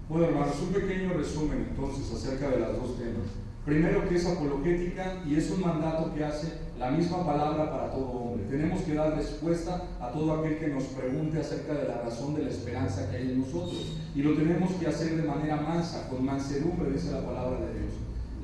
Bueno, hermanos, un pequeño resumen entonces acerca de las dos temas. Primero, que es apologética y es un mandato que hace la misma palabra para todo hombre. Tenemos que dar respuesta a todo aquel que nos pregunte acerca de la razón de la esperanza que hay en nosotros. Y lo tenemos que hacer de manera mansa, con mansedumbre, dice la palabra de Dios.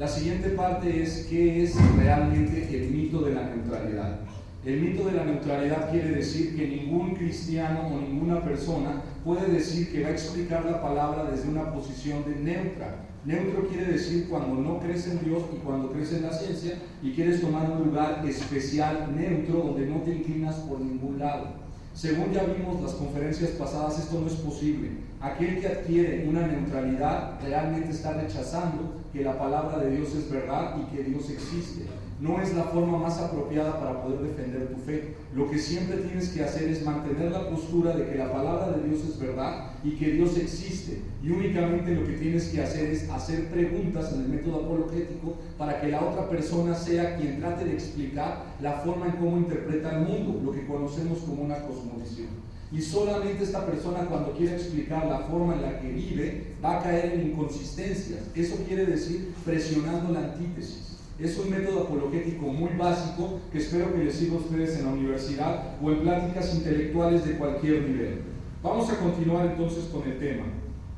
La siguiente parte es qué es realmente el mito de la neutralidad. El mito de la neutralidad quiere decir que ningún cristiano o ninguna persona puede decir que va a explicar la palabra desde una posición de neutra. Neutro quiere decir cuando no crees en Dios y cuando crees en la ciencia y quieres tomar un lugar especial, neutro, donde no te inclinas por ningún lado. Según ya vimos las conferencias pasadas, esto no es posible. Aquel que adquiere una neutralidad realmente está rechazando que la palabra de Dios es verdad y que Dios existe. No es la forma más apropiada para poder defender tu fe. Lo que siempre tienes que hacer es mantener la postura de que la palabra de Dios es verdad y que Dios existe. Y únicamente lo que tienes que hacer es hacer preguntas en el método apologético para que la otra persona sea quien trate de explicar la forma en cómo interpreta el mundo, lo que conocemos como una cosmovisión. Y solamente esta persona, cuando quiere explicar la forma en la que vive, va a caer en inconsistencias. Eso quiere decir presionando la antítesis. Es un método apologético muy básico que espero que les sirva a ustedes en la universidad o en pláticas intelectuales de cualquier nivel. Vamos a continuar entonces con el tema.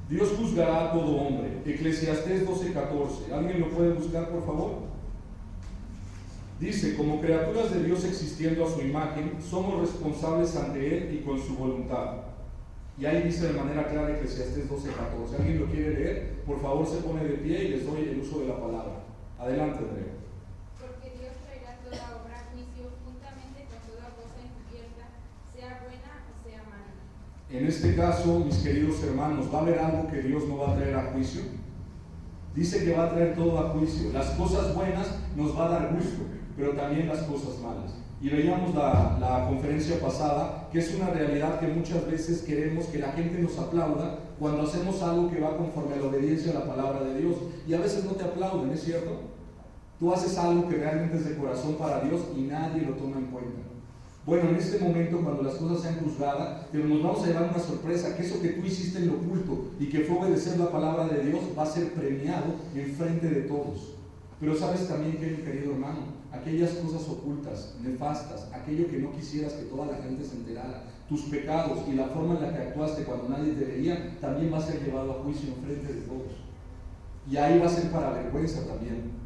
Dios juzgará a todo hombre. Eclesiastés 12:14. ¿Alguien lo puede buscar, por favor? Dice, como criaturas de Dios existiendo a su imagen, somos responsables ante Él y con su voluntad. Y ahí dice de manera clara Eclesiastés 12:14. ¿Alguien lo quiere leer? Por favor, se pone de pie y les doy el uso de la palabra. Adelante, Andrea. Porque Dios traerá toda obra a juicio juntamente con toda cosa encubierta, sea buena o sea mala. En este caso, mis queridos hermanos, ¿va a haber algo que Dios no va a traer a juicio? Dice que va a traer todo a juicio. Las cosas buenas nos va a dar gusto, pero también las cosas malas. Y veíamos la conferencia pasada, que es una realidad que muchas veces queremos que la gente nos aplauda cuando hacemos algo que va conforme a la obediencia a la palabra de Dios. Y a veces no te aplauden, ¿es cierto? Tú haces algo que realmente es de corazón para Dios y nadie lo toma en cuenta. Bueno, en este momento, cuando las cosas sean juzgadas, pero nos vamos a llevar una sorpresa, que eso que tú hiciste en lo oculto y que fue obedecer la palabra de Dios va a ser premiado en frente de todos. Pero sabes también que, mi querido hermano, aquellas cosas ocultas, nefastas, aquello que no quisieras que toda la gente se enterara, tus pecados y la forma en la que actuaste cuando nadie te veía, también va a ser llevado a juicio en frente de todos. Y ahí va a ser para vergüenza también.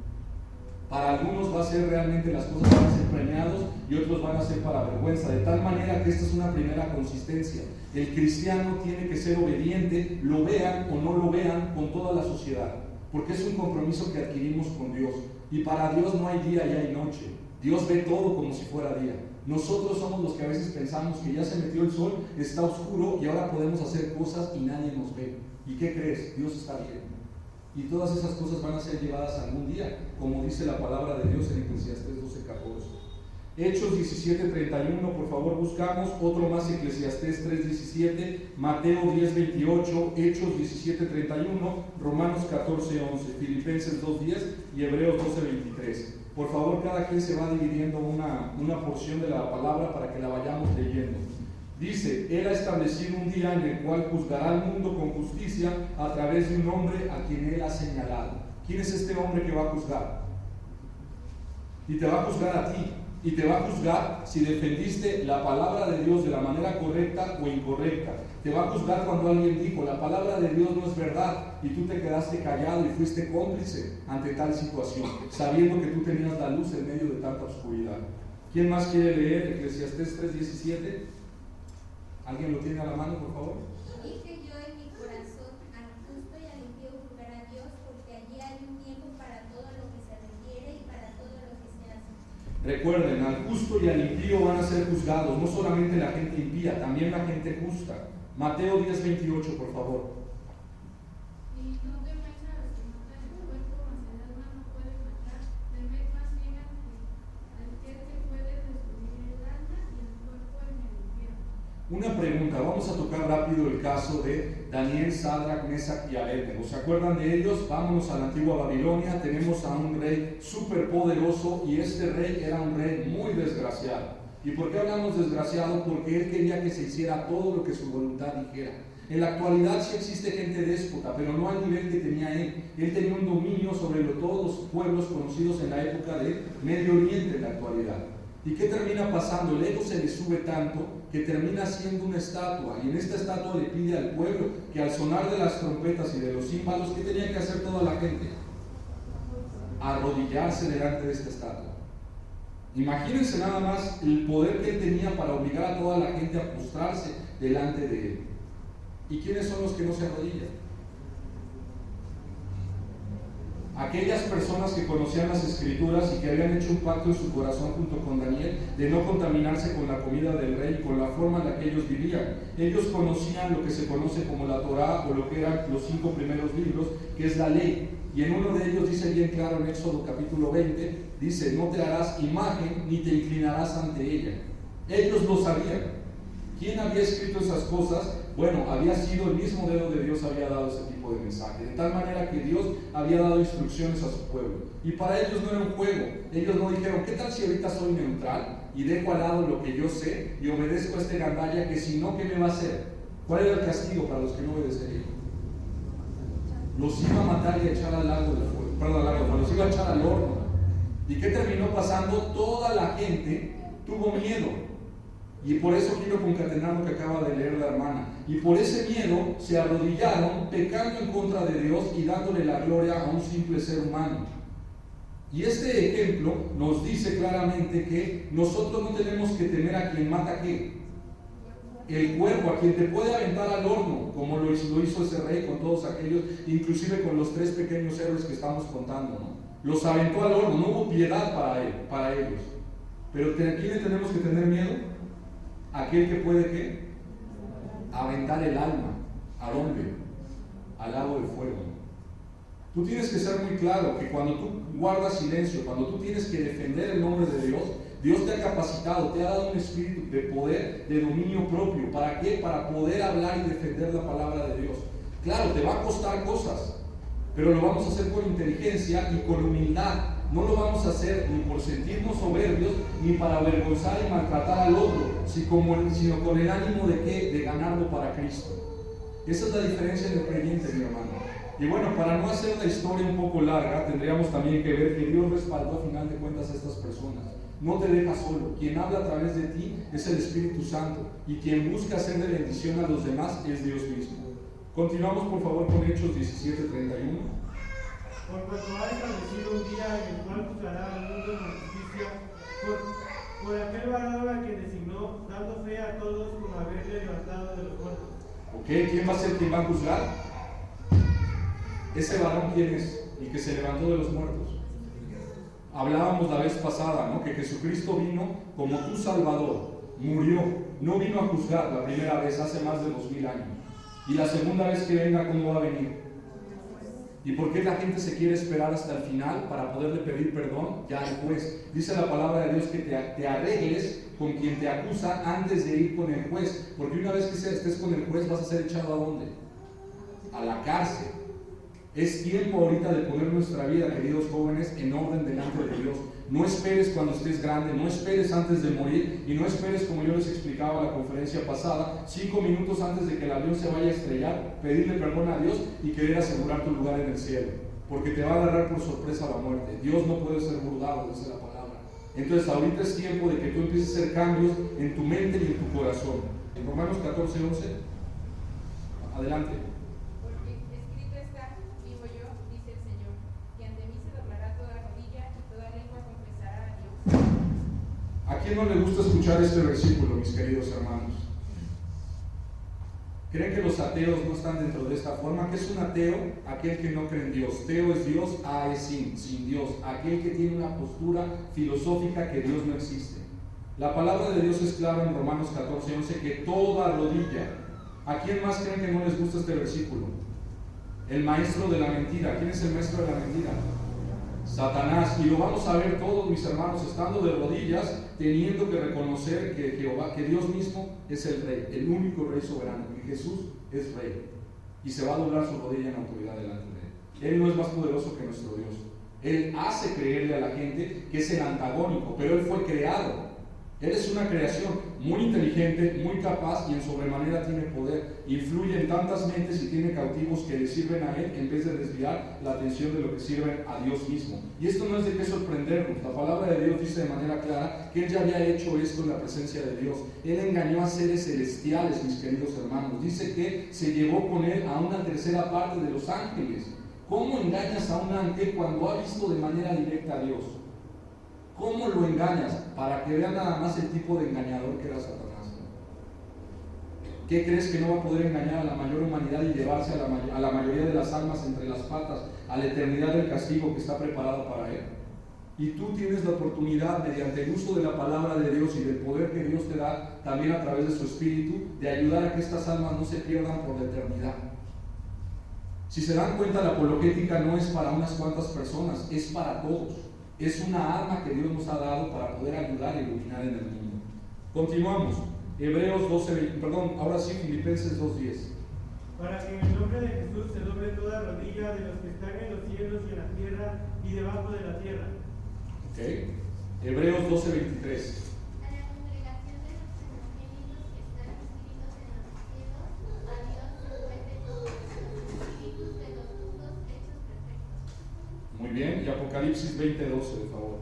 Para algunos va a ser realmente, las cosas van a ser premiados y otros van a ser para vergüenza, de tal manera que esta es una primera consistencia. El cristiano tiene que ser obediente, lo vean o no lo vean, con toda la sociedad, porque es un compromiso que adquirimos con Dios. Y para Dios no hay día y hay noche. Dios ve todo como si fuera día. Nosotros somos los que a veces pensamos que ya se metió el sol, está oscuro y ahora podemos hacer cosas y nadie nos ve. ¿Y qué crees? Dios está bien. Y todas esas cosas van a ser llevadas algún día, como dice la palabra de Dios en Eclesiastés 12:14. Hechos 17:31, por favor buscamos otro más, Eclesiastés 3:17, Mateo 10:28, Hechos 17:31, Romanos 14:11, Filipenses 2:10 y Hebreos 12:23. Por favor, cada quien se va dividiendo una porción de la palabra para que la vayamos leyendo. Dice, Él ha establecido un día en el cual juzgará al mundo con justicia a través de un hombre a quien Él ha señalado. ¿Quién es este hombre que va a juzgar? Y te va a juzgar a ti. Y te va a juzgar si defendiste la palabra de Dios de la manera correcta o incorrecta. Te va a juzgar cuando alguien dijo, la palabra de Dios no es verdad, y tú te quedaste callado y fuiste cómplice ante tal situación, sabiendo que tú tenías la luz en medio de tanta oscuridad. ¿Quién más quiere leer Eclesiastés 3:17? ¿Alguien lo tiene a la mano, por favor? Dije yo en mi corazón, al justo y al impío juzgará a Dios, porque allí hay un tiempo para todo lo que se requiere y para todo lo que se hace. Recuerden, al justo y al impío van a ser juzgados, no solamente la gente impía, también la gente justa. Mateo 10:28, por favor. Y no temáis a los que matan el cuerpo, mas el alma no puede matar. Temed más bien al que puede destruir el alma y el cuerpo en el infierno. Una pregunta, vamos a tocar rápido el caso de Daniel, Sadrach, Mesach y Abednego. ¿Se acuerdan de ellos? Vámonos a la antigua Babilonia. Tenemos a un rey súper poderoso y este rey era un rey muy desgraciado. ¿Y por qué hablamos desgraciado? Porque él quería que se hiciera todo lo que su voluntad dijera. En la actualidad sí existe gente déspota, pero no al nivel que tenía él. Él tenía un dominio sobre todos los pueblos conocidos en la época de Medio Oriente en la actualidad. ¿Y qué termina pasando? El ego se le sube tanto que termina siendo una estatua, y en esta estatua le pide al pueblo que al sonar de las trompetas y de los címbalos, ¿qué tenía que hacer toda la gente? Arrodillarse delante de esta estatua. Imagínense nada más el poder que él tenía para obligar a toda la gente a postrarse delante de él. ¿Y quiénes son los que no se arrodillan? Aquellas personas que conocían las Escrituras y que habían hecho un pacto en su corazón junto con Daniel de no contaminarse con la comida del rey y con la forma en la que ellos vivían. Ellos conocían lo que se conoce como la Torá, o lo que eran los 5 primeros libros, que es la ley. Y en uno de ellos dice bien claro en Éxodo capítulo 20, dice: no te harás imagen ni te inclinarás ante ella. Ellos lo sabían. ¿Quién había escrito esas cosas? Bueno, había sido el mismo dedo de Dios, había dado ese tipo de mensaje, de tal manera que Dios había dado instrucciones a su pueblo. Y para ellos no era un juego. Ellos no dijeron: ¿qué tal si ahorita soy neutral y dejo al lado lo que yo sé y obedezco a este gandalla, que si no, ¿qué me va a hacer? ¿Cuál era el castigo para los que no obedecerían? Los iba a matar y a echar al lago del fuego, perdón, los iba a echar al horno. ¿Y qué terminó pasando? Toda la gente tuvo miedo. Y por eso quiero concatenar lo que acaba de leer la hermana. Y por ese miedo se arrodillaron, pecando en contra de Dios y dándole la gloria a un simple ser humano. Y este ejemplo nos dice claramente que nosotros no tenemos que temer a quien mata ¿qué? El cuerpo, a quien te puede aventar al horno, como lo hizo ese rey con todos aquellos, inclusive con los 3 pequeños héroes que estamos contando, ¿no? Los aventó al horno, no hubo piedad para ellos. Pero ¿a quién le tenemos que tener miedo? Aquel que puede ¿qué? Aventar el alma. ¿A dónde? Al lago del fuego. Tú tienes que ser muy claro que cuando tú guardas silencio, cuando tú tienes que defender el nombre de Dios, Dios te ha capacitado, te ha dado un espíritu de poder, de dominio propio. ¿Para qué? Para poder hablar y defender la palabra de Dios. Claro, te va a costar cosas, pero lo vamos a hacer con inteligencia y con humildad. No lo vamos a hacer ni por sentirnos soberbios, ni para avergonzar y maltratar al otro, sino con el ánimo de ¿qué? De ganarlo para Cristo. Esa es la diferencia del creyente, mi hermano. Y bueno, para no hacer la historia un poco larga, tendríamos también que ver que Dios respaldó a final de cuentas a estas personas. No te deja solo. Quien habla a través de ti es el Espíritu Santo, y quien busca hacer de bendición a los demás es Dios mismo. Continuamos por favor con Hechos 17:31. Por cuanto ha establecido un día en el cual juzgará al mundo en justicia por aquel varón a quien designó, dando fe a todos como haberle levantado de los muertos. ¿Ok? ¿Quién va a ser quien va a juzgar? Ese varón, ¿quién es? El que se levantó de los muertos. Hablábamos la vez pasada, ¿no? Que Jesucristo vino como tu Salvador, murió, no vino a juzgar la primera vez hace más de 2000 años. Y la segunda vez que venga, ¿cómo va a venir? ¿Y por qué la gente se quiere esperar hasta el final para poderle pedir perdón? Ya después. Dice la palabra de Dios que te arregles con quien te acusa antes de ir con el juez. Porque una vez que estés con el juez, vas a ser echado ¿a dónde? A la cárcel. Es tiempo ahorita de poner nuestra vida, queridos jóvenes, en orden delante de Dios. No esperes cuando estés grande, no esperes antes de morir, y no esperes, como yo les explicaba en la conferencia pasada, 5 minutos antes de que el avión se vaya a estrellar, pedirle perdón a Dios y querer asegurar tu lugar en el cielo, porque te va a agarrar por sorpresa la muerte. Dios no puede ser burlado, dice la palabra. Entonces ahorita es tiempo de que tú empieces a hacer cambios en tu mente y en tu corazón. En Romanos 14:11, adelante. ¿A quién no le gusta escuchar este versículo, mis queridos hermanos? ¿Creen que los ateos no están dentro de esta forma? ¿Qué es un ateo? Aquel que no cree en Dios. Teo es Dios, a es sin Dios. Aquel que tiene una postura filosófica que Dios no existe. La palabra de Dios es clara en Romanos 14:11 que toda rodilla. ¿A quién más creen que no les gusta este versículo? El maestro de la mentira. ¿Quién es el maestro de la mentira? Satanás. Y lo vamos a ver todos, mis hermanos, estando de rodillas, teniendo que reconocer que Jehová, que Dios mismo es el Rey, el único Rey soberano, que Jesús es Rey, y se va a doblar su rodilla en autoridad delante de Él. Él no es más poderoso que nuestro Dios. Él hace creerle a la gente que es el antagónico, pero Él fue creado. Él es una creación. muy inteligente, muy capaz y en sobremanera tiene poder. Influye en tantas mentes y tiene cautivos que le sirven a él en vez de desviar la atención de lo que sirven a Dios mismo. Y esto no es de qué sorprendernos. La palabra de Dios dice de manera clara que él ya había hecho esto en la presencia de Dios. Él engañó a seres celestiales, mis queridos hermanos. Dice que se llevó con él a una tercera parte de los ángeles. ¿Cómo engañas a un ángel cuando ha visto de manera directa a Dios? ¿Cómo lo engañas? Para que vean nada más el tipo de engañador que era Satanás. ¿Qué crees que no va a poder engañar a la mayor humanidad y llevarse a la mayoría de las almas entre las patas a la eternidad del castigo que está preparado para él? Y tú tienes la oportunidad, mediante el uso de la palabra de Dios y del poder que Dios te da, también a través de su Espíritu, de ayudar a que estas almas no se pierdan por la eternidad. Si se dan cuenta, la apologética no es para unas cuantas personas, es para todos. Es una arma que Dios nos ha dado para poder ayudar e iluminar en el mundo. Continuamos. Hebreos 12, ahora sí, Filipenses 2:10. Para que en el nombre de Jesús se doble toda rodilla de los que están en los cielos y en la tierra y debajo de la tierra. Okay. Hebreos 12:23. A la congregación de los primogénitos que están inscritos en los cielos, a Dios somete todos los espíritus de los mundos hechos perfectos. Muy bien, y Apocalipsis 20:12, de favor.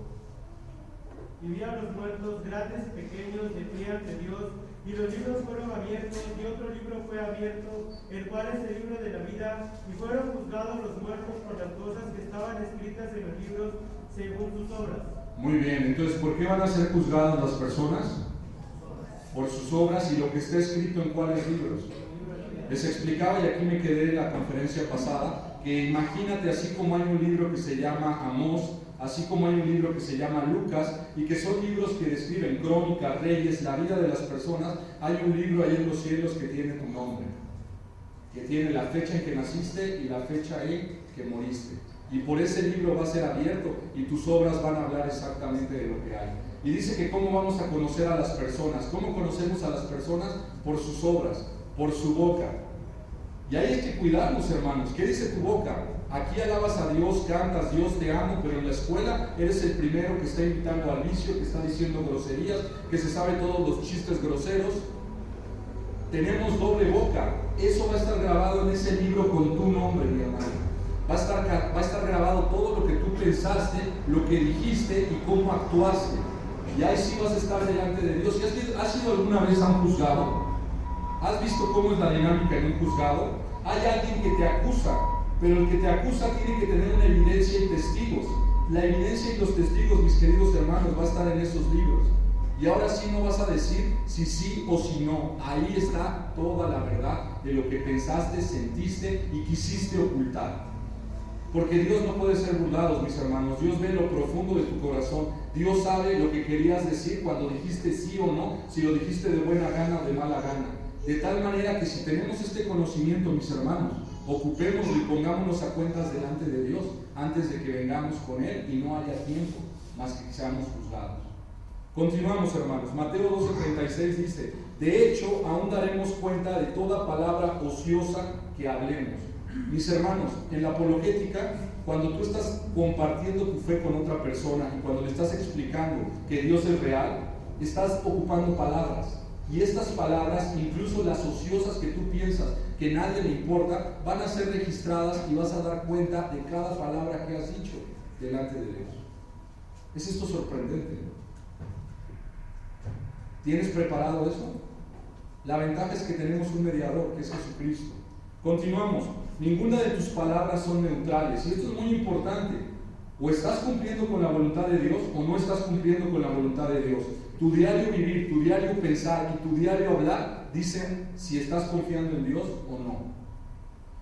Y vi a los muertos, grandes y pequeños, de pie ante Dios, y los libros fueron abiertos, y otro libro fue abierto, el cual es el libro de la vida, y fueron juzgados los muertos por las cosas que estaban escritas en los libros según sus obras. Muy bien, entonces, ¿por qué van a ser juzgadas las personas? Por sus obras y lo que está escrito en cuáles libros. Les explicaba, y aquí me quedé en la conferencia pasada, que imagínate, así como hay un libro que se llama Amós, así como hay un libro que se llama Lucas, y que son libros que describen crónicas, reyes, la vida de las personas, hay un libro ahí en los cielos que tiene tu nombre, que tiene la fecha en que naciste y la fecha en que moriste. Y por ese libro va a ser abierto y tus obras van a hablar exactamente de lo que hay. Y dice que cómo vamos a conocer a las personas. ¿Cómo conocemos a las personas? Por sus obras, por su boca. Y ahí hay que cuidarnos, hermanos. ¿Qué dice tu boca? Aquí alabas a Dios, cantas, Dios te amo, pero en la escuela eres el primero que está invitando al vicio, que está diciendo groserías, que se sabe todos los chistes groseros. Tenemos doble boca. Eso va a estar grabado en ese libro con tu nombre, mi hermano. Va a estar grabado todo lo que tú pensaste, lo que dijiste y cómo actuaste. Y ahí sí vas a estar delante de Dios. ¿Has ido alguna vez a un juzgado? ¿Has visto cómo es la dinámica en un juzgado? Hay alguien que te acusa, pero el que te acusa tiene que tener una evidencia y testigos. La evidencia y los testigos, mis queridos hermanos, va a estar en esos libros. Y ahora sí no vas a decir si sí o si no. Ahí está toda la verdad de lo que pensaste, sentiste y quisiste ocultar. Porque Dios no puede ser burlado, mis hermanos. Dios ve lo profundo de tu corazón. Dios sabe lo que querías decir cuando dijiste sí o no, si lo dijiste de buena gana o de mala gana. De tal manera que si tenemos este conocimiento, mis hermanos, ocupémoslo y pongámonos a cuentas delante de Dios antes de que vengamos con Él y no haya tiempo más que seamos juzgados. Continuamos, hermanos. Mateo 12:36 dice: de hecho, aún daremos cuenta de toda palabra ociosa que hablemos. Mis hermanos, en la apologética, cuando tú estás compartiendo tu fe con otra persona y cuando le estás explicando que Dios es real, estás ocupando palabras. Y estas palabras, incluso las ociosas que tú piensas que nadie le importa, van a ser registradas y vas a dar cuenta de cada palabra que has dicho delante de Dios. ¿Es esto sorprendente? ¿Tienes preparado eso? La ventaja es que tenemos un mediador, que es Jesucristo. Continuamos. Ninguna de tus palabras son neutrales. Y esto es muy importante. O estás cumpliendo con la voluntad de Dios o no estás cumpliendo con la voluntad de Dios. Tu diario vivir, tu diario pensar y tu diario hablar dicen si estás confiando en Dios o no.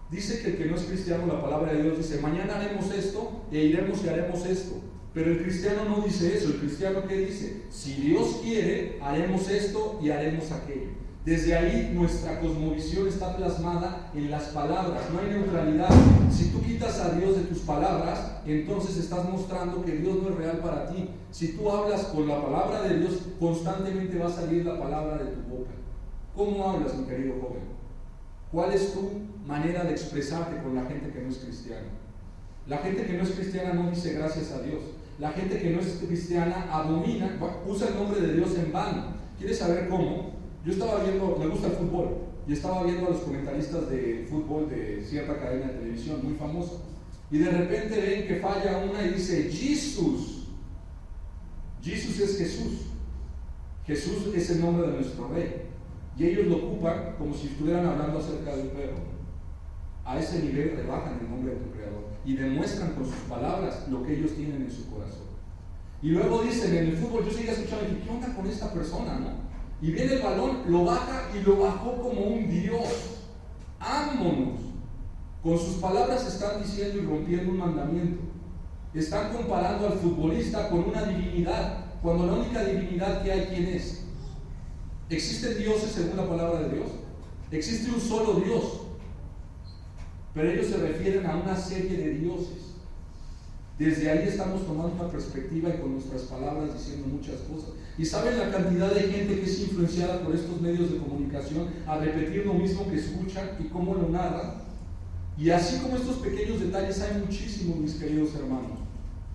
Dice que el que no es cristiano, la palabra de Dios dice: mañana haremos esto e iremos y haremos esto. Pero el cristiano no dice eso. El cristiano, ¿qué dice? Si Dios quiere, haremos esto y haremos aquello. Desde ahí nuestra cosmovisión está plasmada en las palabras, no hay neutralidad. Si tú quitas a Dios de tus palabras, entonces estás mostrando que Dios no es real para ti. Si tú hablas con la palabra de Dios, constantemente va a salir la palabra de tu boca. ¿Cómo hablas, mi querido joven? ¿Cuál es tu manera de expresarte con la gente que no es cristiana? La gente que no es cristiana no dice gracias a Dios. La gente que no es cristiana abomina, usa el nombre de Dios en vano. ¿Quieres saber cómo? Yo estaba viendo, me gusta el fútbol, y estaba viendo a los comentaristas de fútbol de cierta cadena de televisión muy famosa, y de repente ven que falla una y dice Jesús. Jesús es Jesús. Jesús es el nombre de nuestro Rey. Y ellos lo ocupan como si estuvieran hablando acerca de un perro. A ese nivel rebajan el nombre de tu Creador y demuestran con sus palabras lo que ellos tienen en su corazón. Y luego dicen en el fútbol, yo seguía escuchando, ¿qué onda con esta persona, no? Y viene el balón, lo baja y lo bajó como un Dios. ¡Ámonos! Con sus palabras están diciendo y rompiendo un mandamiento. Están comparando al futbolista con una divinidad, cuando la única divinidad que hay, ¿quién es? ¿Existen dioses según la palabra de Dios? Existe un solo Dios, pero ellos se refieren a una serie de dioses. Desde ahí estamos tomando una perspectiva y con nuestras palabras diciendo muchas cosas. Y saben la cantidad de gente que es influenciada por estos medios de comunicación a repetir lo mismo que escuchan y cómo lo narran. Y así como estos pequeños detalles hay muchísimos, mis queridos hermanos.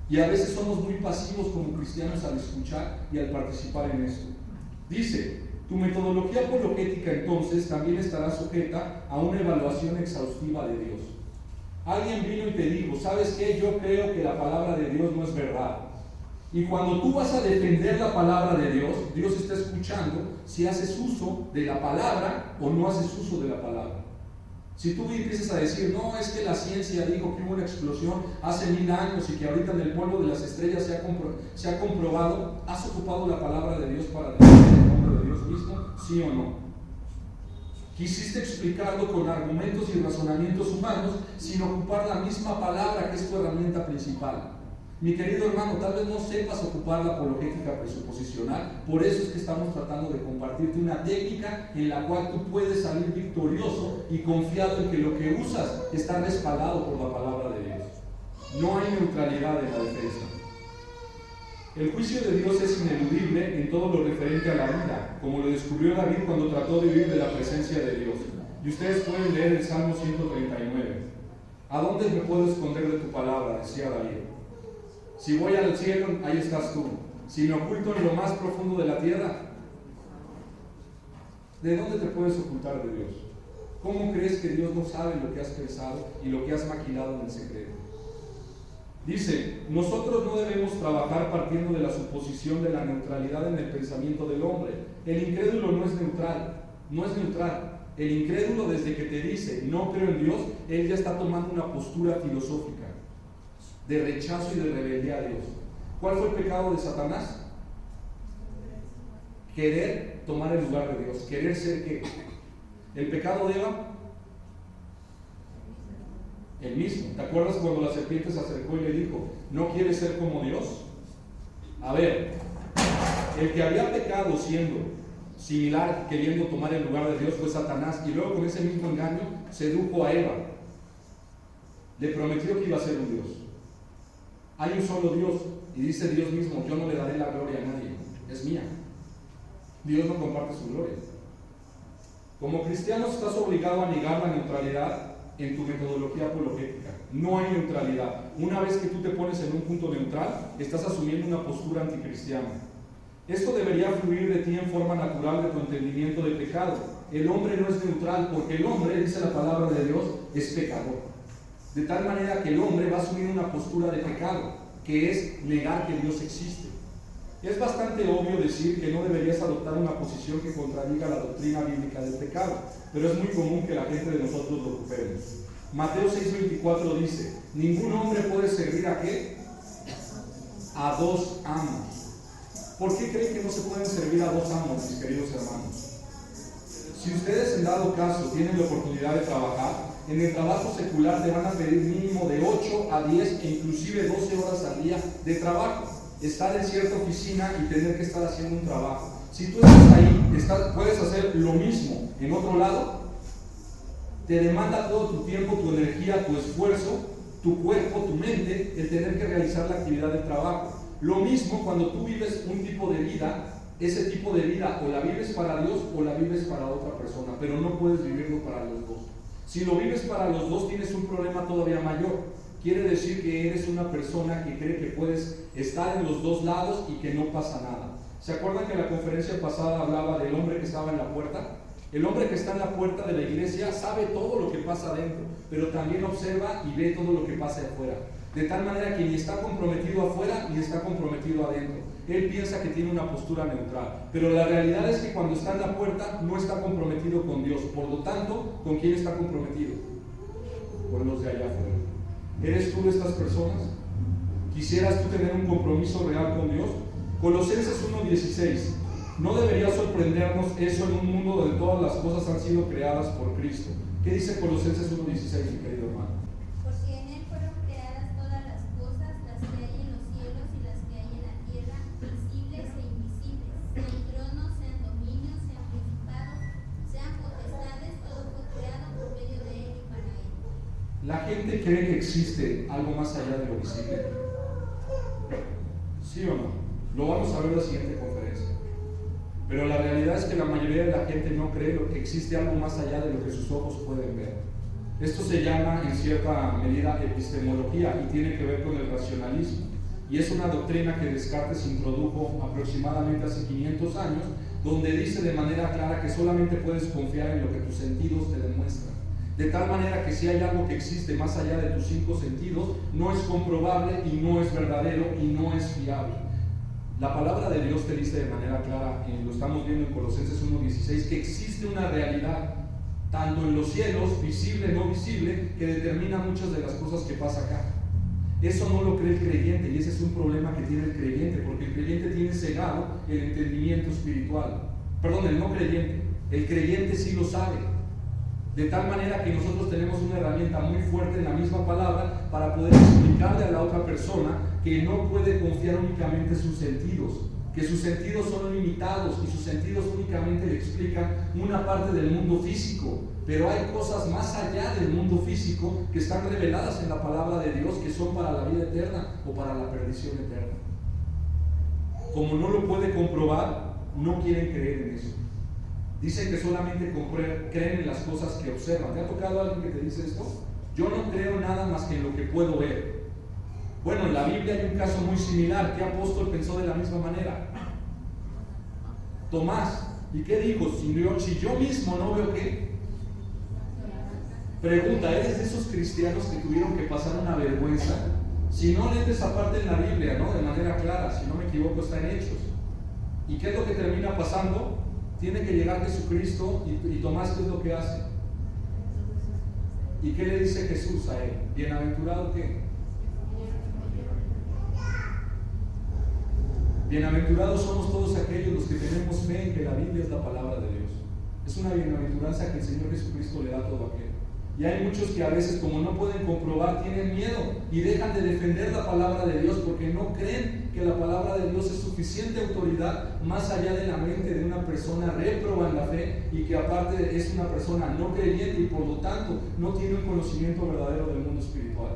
Y a veces somos muy pasivos como cristianos al escuchar y al participar en esto. Dice, tu metodología apologética entonces también estará sujeta a una evaluación exhaustiva de Dios. Alguien vino y te dijo, ¿sabes qué? Yo creo que la palabra de Dios no es verdad. Y cuando tú vas a defender la palabra de Dios, Dios está escuchando si haces uso de la palabra o no haces uso de la palabra. Si tú empiezas a decir, no, es que la ciencia dijo que hubo una explosión hace 1000 años y que ahorita en el polvo de las estrellas se ha comprobado, ¿has ocupado la palabra de Dios para defender el nombre de Dios mismo? ¿Sí o no? Quisiste explicarlo con argumentos y razonamientos humanos sin ocupar la misma palabra que es tu herramienta principal. Mi querido hermano, tal vez no sepas ocupar la apologética presuposicional, por eso es que estamos tratando de compartirte una técnica en la cual tú puedes salir victorioso y confiado en que lo que usas está respaldado por la palabra de Dios. No hay neutralidad en la defensa. El juicio de Dios es ineludible en todo lo referente a la vida, como lo descubrió David cuando trató de huir de la presencia de Dios. Y ustedes pueden leer el Salmo 139. ¿A dónde me puedo esconder de tu palabra?, decía David. Si voy al cielo, ahí estás tú. Si me oculto en lo más profundo de la tierra, ¿de dónde te puedes ocultar de Dios? ¿Cómo crees que Dios no sabe lo que has pensado y lo que has maquinado en el secreto? Dice, nosotros no debemos trabajar partiendo de la suposición de la neutralidad en el pensamiento del hombre. El incrédulo no es neutral, no es neutral. El incrédulo, desde que te dice, no creo en Dios, él ya está tomando una postura filosófica de rechazo y de rebeldía a Dios. ¿Cuál fue el pecado de Satanás? Querer tomar el lugar de Dios. ¿Querer ser qué? ¿El pecado de Eva? El mismo. ¿Te acuerdas cuando la serpiente se acercó y le dijo, ¿no quieres ser como Dios? A ver, el que había pecado siendo similar, queriendo tomar el lugar de Dios, fue Satanás, y luego con ese mismo engaño sedujo a Eva. Le prometió que iba a ser un Dios. Hay un solo Dios, y dice Dios mismo, yo no le daré la gloria a nadie, es mía. Dios no comparte su gloria. Como cristiano estás obligado a negar la neutralidad en tu metodología apologética. No hay neutralidad. Una vez que tú te pones en un punto neutral, estás asumiendo una postura anticristiana. Esto debería fluir de ti en forma natural de tu entendimiento del pecado. El hombre no es neutral porque el hombre, dice la palabra de Dios, es pecador. De tal manera que el hombre va a asumir una postura de pecado, que es negar que Dios existe. Es bastante obvio decir que no deberías adoptar una posición que contradiga la doctrina bíblica del pecado, pero es muy común que la gente de nosotros lo ocupemos. Mateo 6:24 dice, ningún hombre puede servir ¿a qué? A dos amos. ¿Por qué creen que no se pueden servir a dos amos, mis queridos hermanos? Si ustedes en dado caso tienen la oportunidad de trabajar, en el trabajo secular te van a pedir mínimo de 8 a 10 e inclusive 12 horas al día de trabajo. Estar en cierta oficina y tener que estar haciendo un trabajo. Si tú estás ahí, puedes hacer lo mismo en otro lado, te demanda todo tu tiempo, tu energía, tu esfuerzo, tu cuerpo, tu mente, el tener que realizar la actividad del trabajo. Lo mismo cuando tú vives un tipo de vida, ese tipo de vida o la vives para Dios o la vives para otra persona, pero no puedes vivirlo para los dos. Si lo vives para los dos, tienes un problema todavía mayor. Quiere decir que eres una persona que cree que puedes estar en los dos lados y que no pasa nada. ¿Se acuerdan que en la conferencia pasada hablaba del hombre que estaba en la puerta? El hombre que está en la puerta de la iglesia sabe todo lo que pasa adentro, pero también observa y ve todo lo que pasa afuera. De tal manera que ni está comprometido afuera ni está comprometido adentro. Él piensa que tiene una postura neutral, pero la realidad es que cuando está en la puerta no está comprometido con Dios. Por lo tanto, ¿con quién está comprometido? Con los de allá afuera. ¿Eres tú de estas personas? ¿Quisieras tú tener un compromiso real con Dios? Colosenses 1:16. No debería sorprendernos eso en un mundo donde todas las cosas han sido creadas por Cristo. ¿Qué dice Colosenses 1:16, mi querido hermano? Porque en él fueron creadas todas las cosas, las que hay en los cielos y las que hay en la tierra, visibles e invisibles, sean tronos, sean dominios, sean principados, sean potestades, todo fue creado por medio de él y para él. ¿La gente cree que existe algo más allá de lo visible? ¿Sí o no? Lo vamos a ver en la siguiente conferencia. Pero la realidad es que la mayoría de la gente no cree que existe algo más allá de lo que sus ojos pueden ver. Esto se llama en cierta medida epistemología y tiene que ver con el racionalismo. Y es una doctrina que Descartes introdujo aproximadamente hace 500 años, donde dice de manera clara que solamente puedes confiar en lo que tus sentidos te demuestran. De tal manera que si hay algo que existe más allá de tus 5 sentidos, no es comprobable y no es verdadero y no es fiable. La palabra de Dios te dice de manera clara, lo estamos viendo en Colosenses 1:16, que existe una realidad, tanto en los cielos, visible, no visible, que determina muchas de las cosas que pasa acá. Eso no lo cree el creyente y ese es un problema que tiene el creyente, porque el creyente tiene cegado el entendimiento espiritual. Perdón, el no creyente. El creyente sí lo sabe. De tal manera que nosotros tenemos una herramienta muy fuerte en la misma palabra para poder explicarle a la otra persona que no puede confiar únicamente en sus sentidos, que sus sentidos son limitados y sus sentidos únicamente le explican una parte del mundo físico, pero hay cosas más allá del mundo físico que están reveladas en la palabra de Dios que son para la vida eterna o para la perdición eterna. Como no lo puede comprobar, no quieren creer en eso. Dicen que solamente creen en las cosas que observan. ¿Te ha tocado alguien que te dice esto? Yo no creo nada más que en lo que puedo ver. Bueno, en la Biblia hay un caso muy similar. ¿Qué apóstol pensó de la misma manera? Tomás. ¿Y qué dijo? Si yo mismo no veo qué. Pregunta, ¿eres de esos cristianos que tuvieron que pasar una vergüenza? Si no lees esa parte en la Biblia, ¿no? De manera clara, si no me equivoco está en Hechos. ¿Y qué es lo que termina pasando? Tiene que llegar Jesucristo y Tomás, ¿qué es lo que hace? ¿Y qué le dice Jesús a él? ¿Bienaventurado qué? Bienaventurados somos todos aquellos los que tenemos fe en que la Biblia es la palabra de Dios. Es una bienaventuranza que el Señor Jesucristo le da a todo aquel. Y hay muchos que a veces, como no pueden comprobar, tienen miedo y dejan de defender la palabra de Dios porque no creen que la palabra de Dios es suficiente autoridad más allá de la mente de una persona réproba en la fe y que aparte es una persona no creyente y por lo tanto no tiene un conocimiento verdadero del mundo espiritual.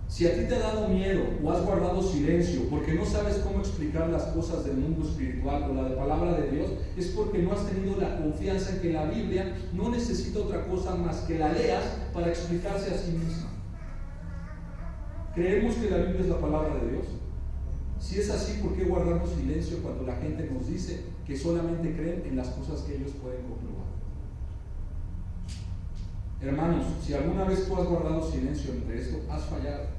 Si a ti te ha dado miedo o has guardado silencio porque no sabes cómo explicar las cosas del mundo espiritual o la de palabra de Dios, es porque no has tenido la confianza en que la Biblia no necesita otra cosa más que la leas para explicarse a sí misma. ¿Creemos que la Biblia es la palabra de Dios? Si es así, ¿por qué guardamos silencio cuando la gente nos dice que solamente creen en las cosas que ellos pueden comprobar? Hermanos, si alguna vez tú has guardado silencio entre esto, has fallado.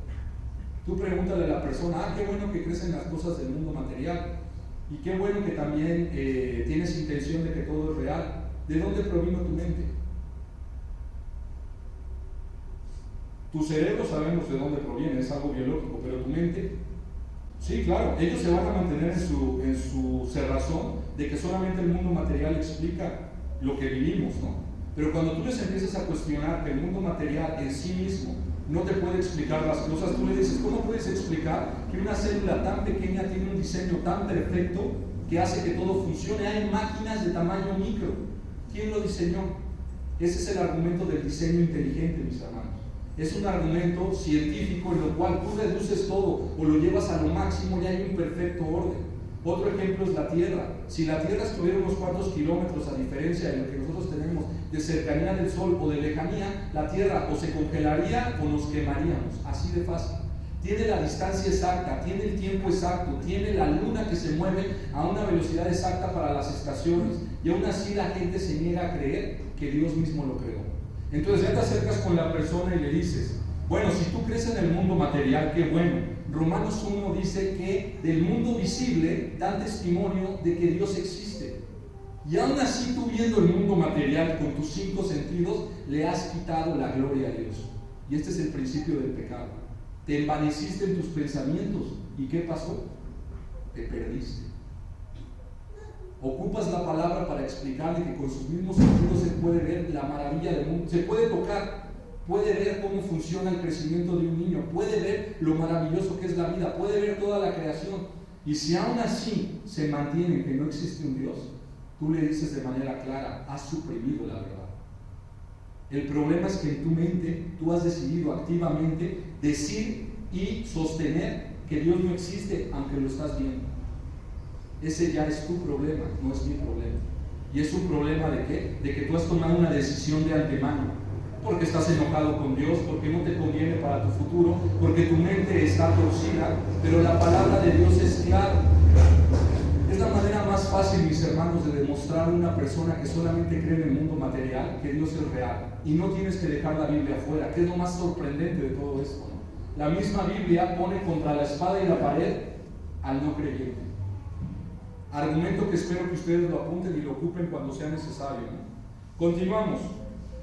Tú pregúntale a la persona, qué bueno que crees en las cosas del mundo material y qué bueno que también tienes intención de que todo es real. ¿De dónde provino tu mente? Tu cerebro sabemos de dónde proviene, es algo biológico, pero tu mente, sí, claro, ellos se van a mantener en su cerrazón de que solamente el mundo material explica lo que vivimos, ¿no? Pero cuando tú les empiezas a cuestionar que el mundo material en sí mismo no te puede explicar las cosas, tú le dices, ¿cómo puedes explicar que una célula tan pequeña tiene un diseño tan perfecto que hace que todo funcione? Hay máquinas de tamaño micro. ¿Quién lo diseñó? Ese es el argumento del diseño inteligente, mis hermanos. Es un argumento científico en lo cual tú reduces todo o lo llevas a lo máximo y hay un perfecto orden. Otro ejemplo es la Tierra. Si la Tierra estuviera unos cuantos kilómetros, a diferencia de lo que nosotros tenemos de cercanía del Sol o de lejanía, la Tierra o se congelaría o nos quemaríamos, así de fácil. tiene la distancia exacta, tiene el tiempo exacto, tiene la luna que se mueve a una velocidad exacta para las estaciones, y aún así la gente se niega a creer que Dios mismo lo creó. Entonces ya te acercas con la persona y le dices, bueno, si tú crees en el mundo material, qué bueno. Romanos 1 dice que del mundo visible dan testimonio de que Dios existe. Y aún así tú viendo el mundo material con tus 5 sentidos, le has quitado la gloria a Dios. Y este es el principio del pecado. Te envaneciste en tus pensamientos. ¿Y qué pasó? Te perdiste. Ocupas la palabra para explicarle que con sus mismos sentidos se puede ver la maravilla del mundo, se puede tocar, puede ver cómo funciona el crecimiento de un niño, puede ver lo maravilloso que es la vida, puede ver toda la creación. Y si aún así se mantiene que no existe un Dios, tú le dices de manera clara, has suprimido la verdad. El problema es que en tu mente tú has decidido activamente decir y sostener que Dios no existe, aunque lo estás viendo. Ese ya es tu problema, no es mi problema. Y es un problema ¿de qué? De que tú has tomado una decisión de antemano, porque estás enojado con Dios, porque no te conviene para tu futuro, porque tu mente está torcida, pero la palabra de Dios es clara. Es la manera más fácil, mis hermanos, de demostrar a una persona que solamente cree en el mundo material que Dios es real. Y no tienes que dejar la Biblia afuera, que es lo más sorprendente de todo esto, ¿no? La misma Biblia pone contra la espada y la pared al no creyente. Argumento que espero que ustedes lo apunten y lo ocupen cuando sea necesario, ¿no? Continuamos.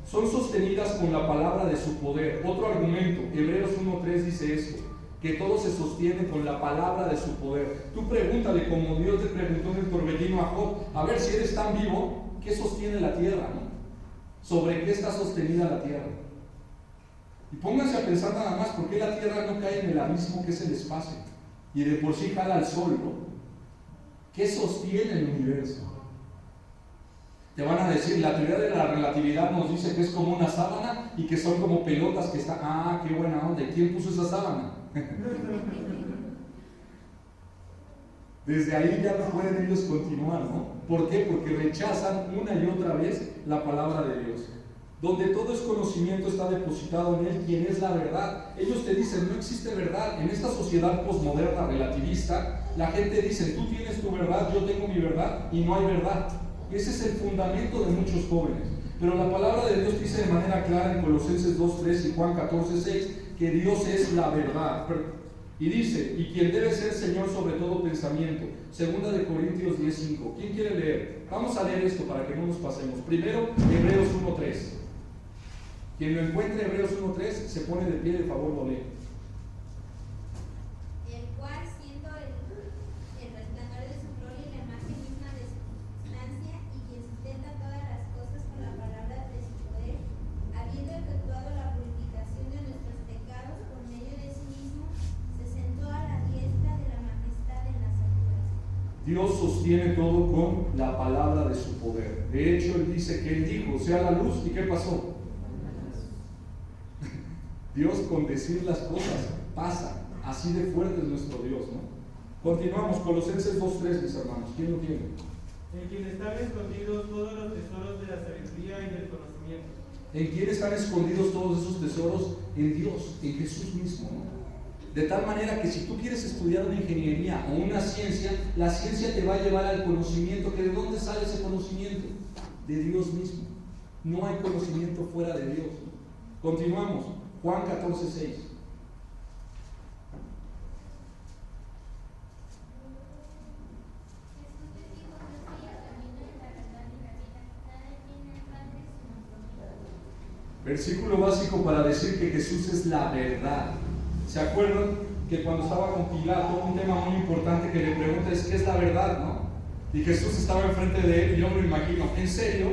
Son sostenidas con la palabra de su poder. Otro argumento, Hebreos 1:3 dice esto, que todo se sostiene con la palabra de su poder. Tú pregúntale, como Dios le preguntó en el torbellino a Job, a ver si eres tan vivo, ¿qué sostiene la tierra, no? ¿Sobre qué está sostenida la tierra? Y pónganse a pensar nada más, ¿por qué la tierra no cae en el abismo que es el espacio? Y de por sí jala al sol, ¿no? ¿Qué sostiene el universo? Te van a decir, la teoría de la relatividad nos dice que es como una sábana y que son como pelotas que están... Ah, qué buena onda. ¿Y quién puso esa sábana? Desde ahí ya no pueden ellos continuar, ¿no? ¿Por qué? Porque rechazan una y otra vez la palabra de Dios. Donde todo es conocimiento está depositado en Él, quien es la verdad. Ellos te dicen, no existe verdad. En esta sociedad posmoderna relativista, la gente dice, tú tienes tu verdad, yo tengo mi verdad, y no hay verdad. Ese es el fundamento de muchos jóvenes. Pero la palabra de Dios dice de manera clara en Colosenses 2:3 y Juan 14:6 que Dios es la verdad. Y dice, y quien debe ser Señor sobre todo pensamiento. Segunda de Corintios 10:5. ¿Quién quiere leer? Vamos a leer esto para que no nos pasemos. Primero, Hebreos 1:3. Quien lo encuentre, Hebreos 1:3, se pone de pie, de favor lo lee. El cual, siendo el resplandor de su gloria y la imagen misma de su sustancia, y quien sustenta todas las cosas con la palabra de su poder, habiendo efectuado la purificación de nuestros pecados por medio de sí mismo, se sentó a la diestra de la majestad en las alturas. Dios sostiene todo con la palabra de su poder. De hecho, Él dice que Él dijo, sea la luz, ¿y qué pasó? Dios con decir las cosas pasa. Así de fuerte es nuestro Dios, ¿no? Continuamos, Colosenses 2:3, mis hermanos. ¿Quién lo tiene? En quien están escondidos todos los tesoros de la sabiduría y del conocimiento. ¿En quién están escondidos todos esos tesoros? En Dios, en Jesús mismo, ¿no? De tal manera que si tú quieres estudiar una ingeniería o una ciencia, la ciencia te va a llevar al conocimiento. ¿Que de dónde sale ese conocimiento? De Dios mismo. No hay conocimiento fuera de Dios, ¿no? Continuamos, Juan 14:6. Versículo básico para decir que Jesús es la verdad. ¿Se acuerdan que cuando estaba con Pilato, un tema muy importante que le pregunta es ¿qué es la verdad, no? Y Jesús estaba enfrente de él y yo me lo imagino, ¿en serio?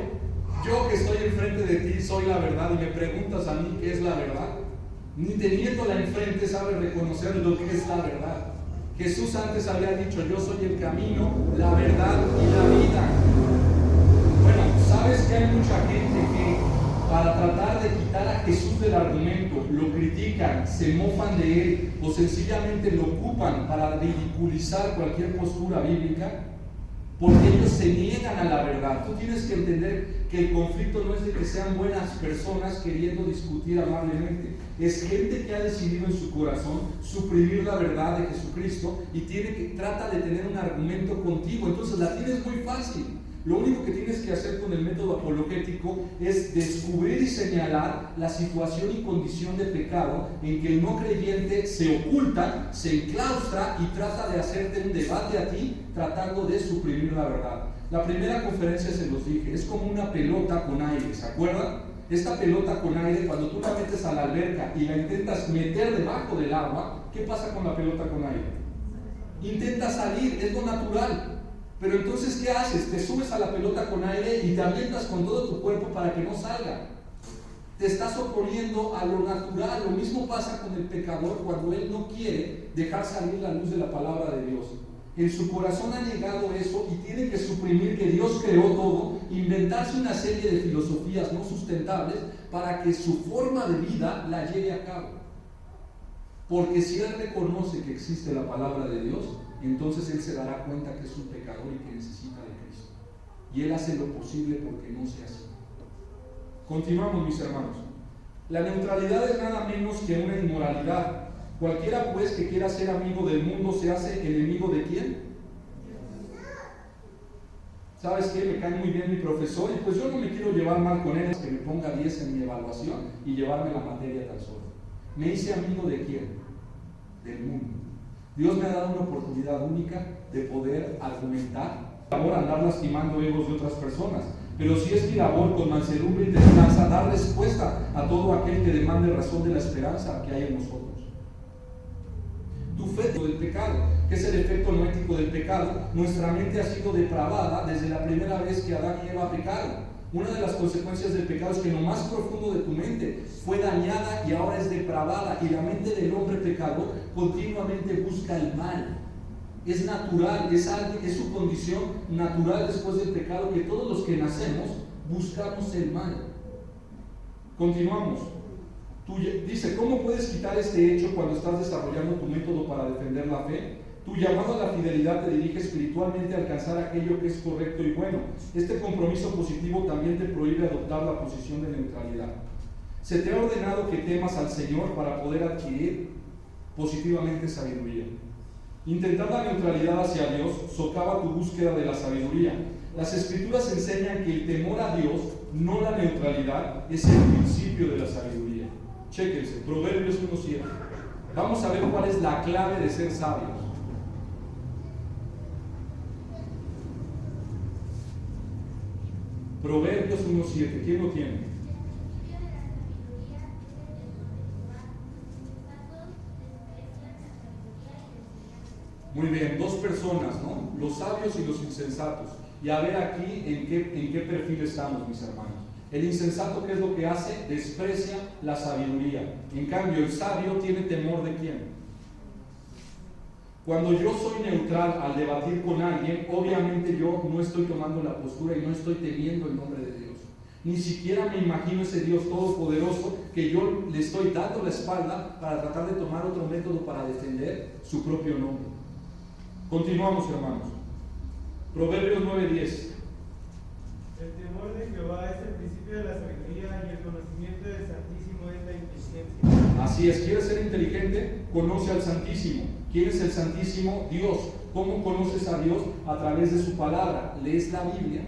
Yo que estoy enfrente de ti soy la verdad y me preguntas a mí qué es la verdad. Ni teniéndola enfrente sabe reconocer lo que es la verdad. Jesús antes había dicho, yo soy el camino, la verdad y la vida. Bueno, sabes que hay mucha gente que para tratar de quitar a Jesús del argumento, lo critican, se mofan de él o sencillamente lo ocupan para ridiculizar cualquier postura bíblica. porque ellos se niegan a la verdad. Tú tienes que entender que el conflicto no es de que sean buenas personas queriendo discutir amablemente. Es gente que ha decidido en su corazón suprimir la verdad de Jesucristo y trata de tener un argumento contigo. Entonces la tienes muy fácil. Lo único que tienes que hacer con el método apologético es descubrir y señalar la situación y condición de pecado en que el no creyente se oculta, se enclaustra y trata de hacerte un debate a ti tratando de suprimir la verdad. La primera conferencia se los dije, es como una pelota con aire, ¿se acuerdan? Esta pelota con aire, cuando tú la metes a la alberca y la intentas meter debajo del agua, ¿qué pasa con la pelota con aire? Intenta salir, es lo natural. Pero entonces, ¿qué haces? Te subes a la pelota con aire y te avientas con todo tu cuerpo para que no salga. Te estás oponiendo a lo natural. Lo mismo pasa con el pecador cuando él no quiere dejar salir la luz de la palabra de Dios. En su corazón ha negado eso y tiene que suprimir que Dios creó todo, inventarse una serie de filosofías no sustentables para que su forma de vida la lleve a cabo. Porque si él reconoce que existe la palabra de Dios, entonces él se dará cuenta que es un pecador y que necesita de Cristo. Y él hace lo posible porque no sea así. Continuamos, mis hermanos. La neutralidad es nada menos que una inmoralidad. Cualquiera pues que quiera ser amigo del mundo se hace enemigo ¿de quién? ¿Sabes qué? Me cae muy bien mi profesor y pues yo no me quiero llevar mal con él, que me ponga 10 en mi evaluación y llevarme la materia tan solo. ¿Me hice amigo de quién? Del mundo. Dios me ha dado una oportunidad única de poder argumentar, por andar lastimando egos de otras personas, pero si es mi labor con mansedumbre y templanza dar respuesta a todo aquel que demande razón de la esperanza que hay en nosotros. Tu fe del pecado, que es el efecto no ético del pecado, nuestra mente ha sido depravada desde la primera vez que Adán y Eva pecaron. Una de las consecuencias del pecado es que en lo más profundo de tu mente fue dañada y ahora es depravada, y la mente del hombre pecador continuamente busca el mal. Es natural, es su condición natural después del pecado, que todos los que nacemos buscamos el mal. Continuamos. Dice, ¿cómo puedes quitar este hecho cuando estás desarrollando tu método para defender la fe? Tu llamado a la fidelidad te dirige espiritualmente a alcanzar aquello que es correcto y bueno. Este compromiso positivo también te prohíbe adoptar la posición de neutralidad. Se te ha ordenado que temas al Señor para poder adquirir positivamente sabiduría. Intentar la neutralidad hacia Dios socava tu búsqueda de la sabiduría. Las Escrituras enseñan que el temor a Dios, no la neutralidad, es el principio de la sabiduría. Chéquense, Proverbios 1:7. Vamos a ver cuál es la clave de ser sabios. Proverbios 1:7. ¿Quién lo tiene? Muy bien, dos personas, ¿no? Los sabios y los insensatos. Y a ver aquí en qué perfil estamos, mis hermanos. El insensato, ¿qué es lo que hace? Desprecia la sabiduría. En cambio, el sabio tiene temor ¿de quién? Cuando yo soy neutral al debatir con alguien, obviamente yo no estoy tomando la postura y no estoy temiendo el nombre de Dios. Ni siquiera me imagino ese Dios todopoderoso que yo le estoy dando la espalda para tratar de tomar otro método para defender su propio nombre. Continuamos, hermanos. Proverbios 9:10. El temor de Jehová es el principio de la sabiduría y el conocimiento del Santísimo es la inteligencia. Así es, ¿quieres ser inteligente? Conoce al Santísimo. ¿Quién es el Santísimo? Dios. ¿Cómo conoces a Dios? A través de su palabra. ¿Lees la Biblia?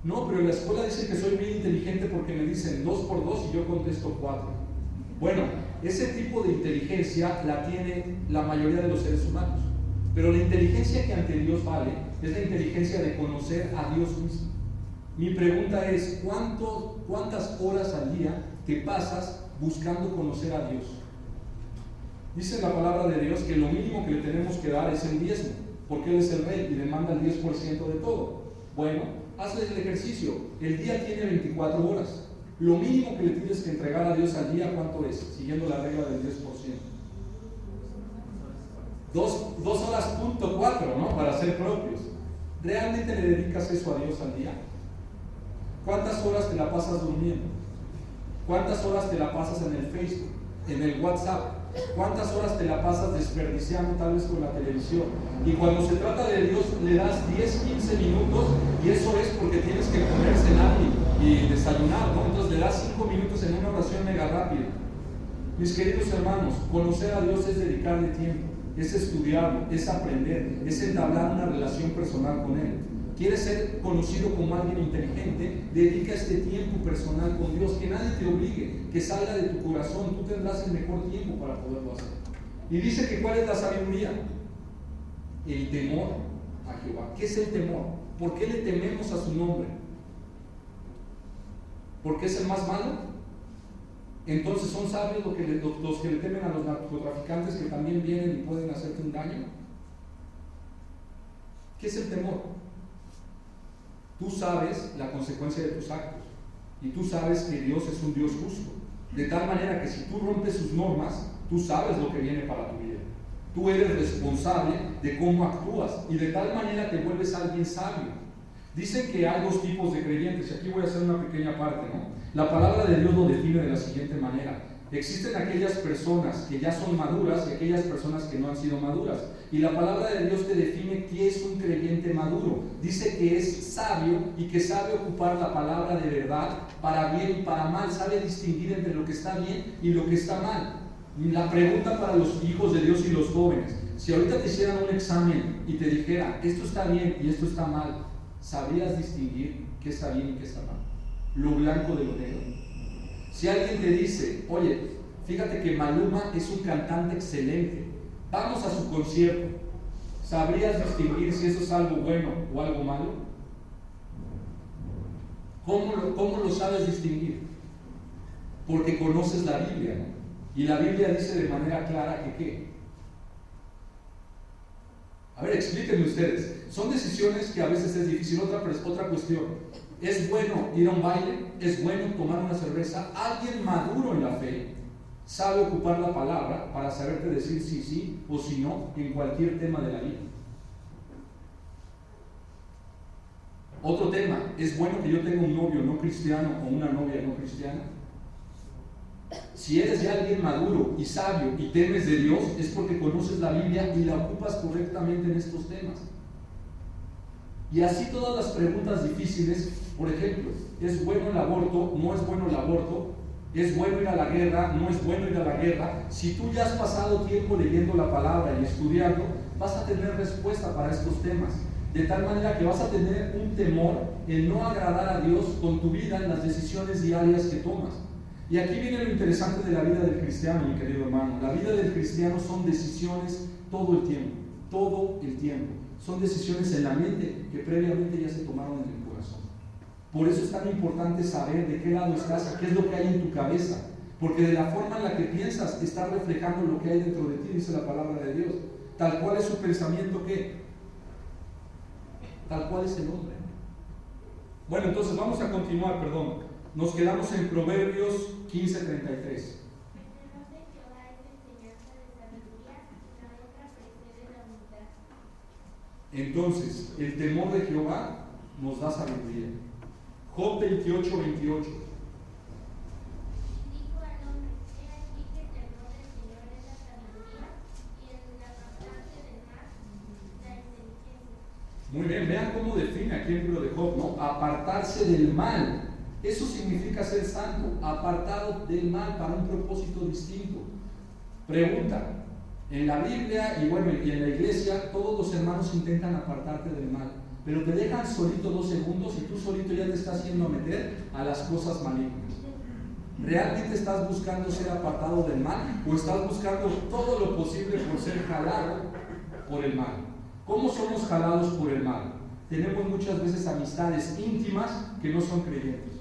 No, pero en la escuela dice que soy bien inteligente porque me dicen 2 por 2 y yo contesto 4. Bueno, ese tipo de inteligencia la tiene la mayoría de los seres humanos. Pero la inteligencia que ante Dios vale es la inteligencia de conocer a Dios mismo. Mi pregunta es, ¿cuántas horas al día te pasas buscando conocer a Dios? Dice la palabra de Dios que lo mínimo que le tenemos que dar es el diezmo, porque Él es el rey y demanda el 10% de todo. Bueno, hazle el ejercicio. El día tiene 24 horas. Lo mínimo que le tienes que entregar a Dios al día, ¿cuánto es? Siguiendo la regla del 10%. 2 horas punto 4, ¿no? Para ser propios. ¿Realmente le dedicas eso a Dios al día? ¿Cuántas horas te la pasas durmiendo? ¿Cuántas horas te la pasas en el Facebook, en el WhatsApp, ¿Cuántas horas te la pasas desperdiciando tal vez con la televisión? Y cuando se trata de Dios le das 10, 15 minutos y eso es porque tienes que comer, cenar y desayunar, ¿no? Entonces le das 5 minutos en una oración mega rápida. Mis queridos hermanos, conocer a Dios es dedicarle tiempo, es estudiarlo, es aprender, es entablar una relación personal con Él. ¿Quieres ser conocido como alguien inteligente? Dedica este tiempo personal con Dios, que nadie te obligue, que salga de tu corazón, tú tendrás el mejor tiempo para poderlo hacer. Y dice que ¿cuál es la sabiduría? El temor a Jehová. ¿Qué es el temor? ¿Por qué le tememos a su nombre? ¿Porque es el más malo? Entonces son sabios los que le temen a los narcotraficantes que también vienen y pueden hacerte un daño. ¿Qué es el temor? Tú sabes la consecuencia de tus actos y tú sabes que Dios es un Dios justo, de tal manera que si tú rompes sus normas, tú sabes lo que viene para tu vida. Tú eres responsable de cómo actúas y de tal manera te vuelves alguien sabio. Dicen que hay dos tipos de creyentes y aquí voy a hacer una pequeña parte, ¿no? La palabra de Dios lo define de la siguiente manera. Existen aquellas personas que ya son maduras y aquellas personas que no han sido maduras. Y la palabra de Dios te define qué es un creyente maduro. Dice que es sabio y que sabe ocupar la palabra de verdad para bien y para mal. Sabe distinguir entre lo que está bien y lo que está mal. Y la pregunta para los hijos de Dios y los jóvenes: si ahorita te hicieran un examen y te dijera esto está bien y esto está mal, ¿sabrías distinguir qué está bien y qué está mal? Lo blanco de lo negro. Si alguien te dice, oye, fíjate que Maluma es un cantante excelente, vamos a su concierto, ¿sabrías distinguir si eso es algo bueno o algo malo? ¿Cómo lo sabes distinguir? Porque conoces la Biblia, ¿no? Y la Biblia dice de manera clara que ¿qué? A ver, explíquenme ustedes. Son decisiones que a veces es difícil. Otra cuestión. ¿Es bueno ir a un baile? ¿Es bueno tomar una cerveza? Alguien maduro en la fe sabe ocupar la palabra para saberte decir sí, sí o sí no en cualquier tema de la vida. Otro tema, ¿es bueno que yo tenga un novio no cristiano o una novia no cristiana? Si eres ya alguien maduro y sabio y temes de Dios, es porque conoces la Biblia y la ocupas correctamente en estos temas. Y así todas las preguntas difíciles, por ejemplo, ¿es bueno el aborto? ¿No es bueno el aborto? ¿Es bueno ir a la guerra? ¿No es bueno ir a la guerra? Si tú ya has pasado tiempo leyendo la palabra y estudiando, vas a tener respuesta para estos temas. De tal manera que vas a tener un temor en no agradar a Dios con tu vida en las decisiones diarias que tomas. Y aquí viene lo interesante de la vida del cristiano, mi querido hermano. La vida del cristiano son decisiones todo el tiempo, todo el tiempo. Son decisiones en la mente que previamente ya se tomaron en el corazón. Por eso es tan importante saber de qué lado estás, qué es lo que hay en tu cabeza. Porque de la forma en la que piensas, estás reflejando lo que hay dentro de ti, dice la palabra de Dios. Tal cual es su pensamiento, ¿qué? Tal cual es el hombre. Bueno, entonces vamos a continuar, perdón. Nos quedamos en Proverbios 15:33. Entonces, el temor de Jehová nos da sabiduría. Job 28:28. Muy bien, vean cómo define aquí el libro de Job, ¿no? Apartarse del mal. Eso significa ser santo, apartado del mal para un propósito distinto. Pregunta: en la Biblia y bueno, y en la iglesia, todos los hermanos intentan apartarte del mal, pero te dejan solito 2 segundos y tú solito ya te estás yendo a meter a las cosas malignas. ¿Realmente estás buscando ser apartado del mal o estás buscando todo lo posible por ser jalado por el mal? ¿Cómo somos jalados por el mal? Tenemos muchas veces amistades íntimas que no son creyentes.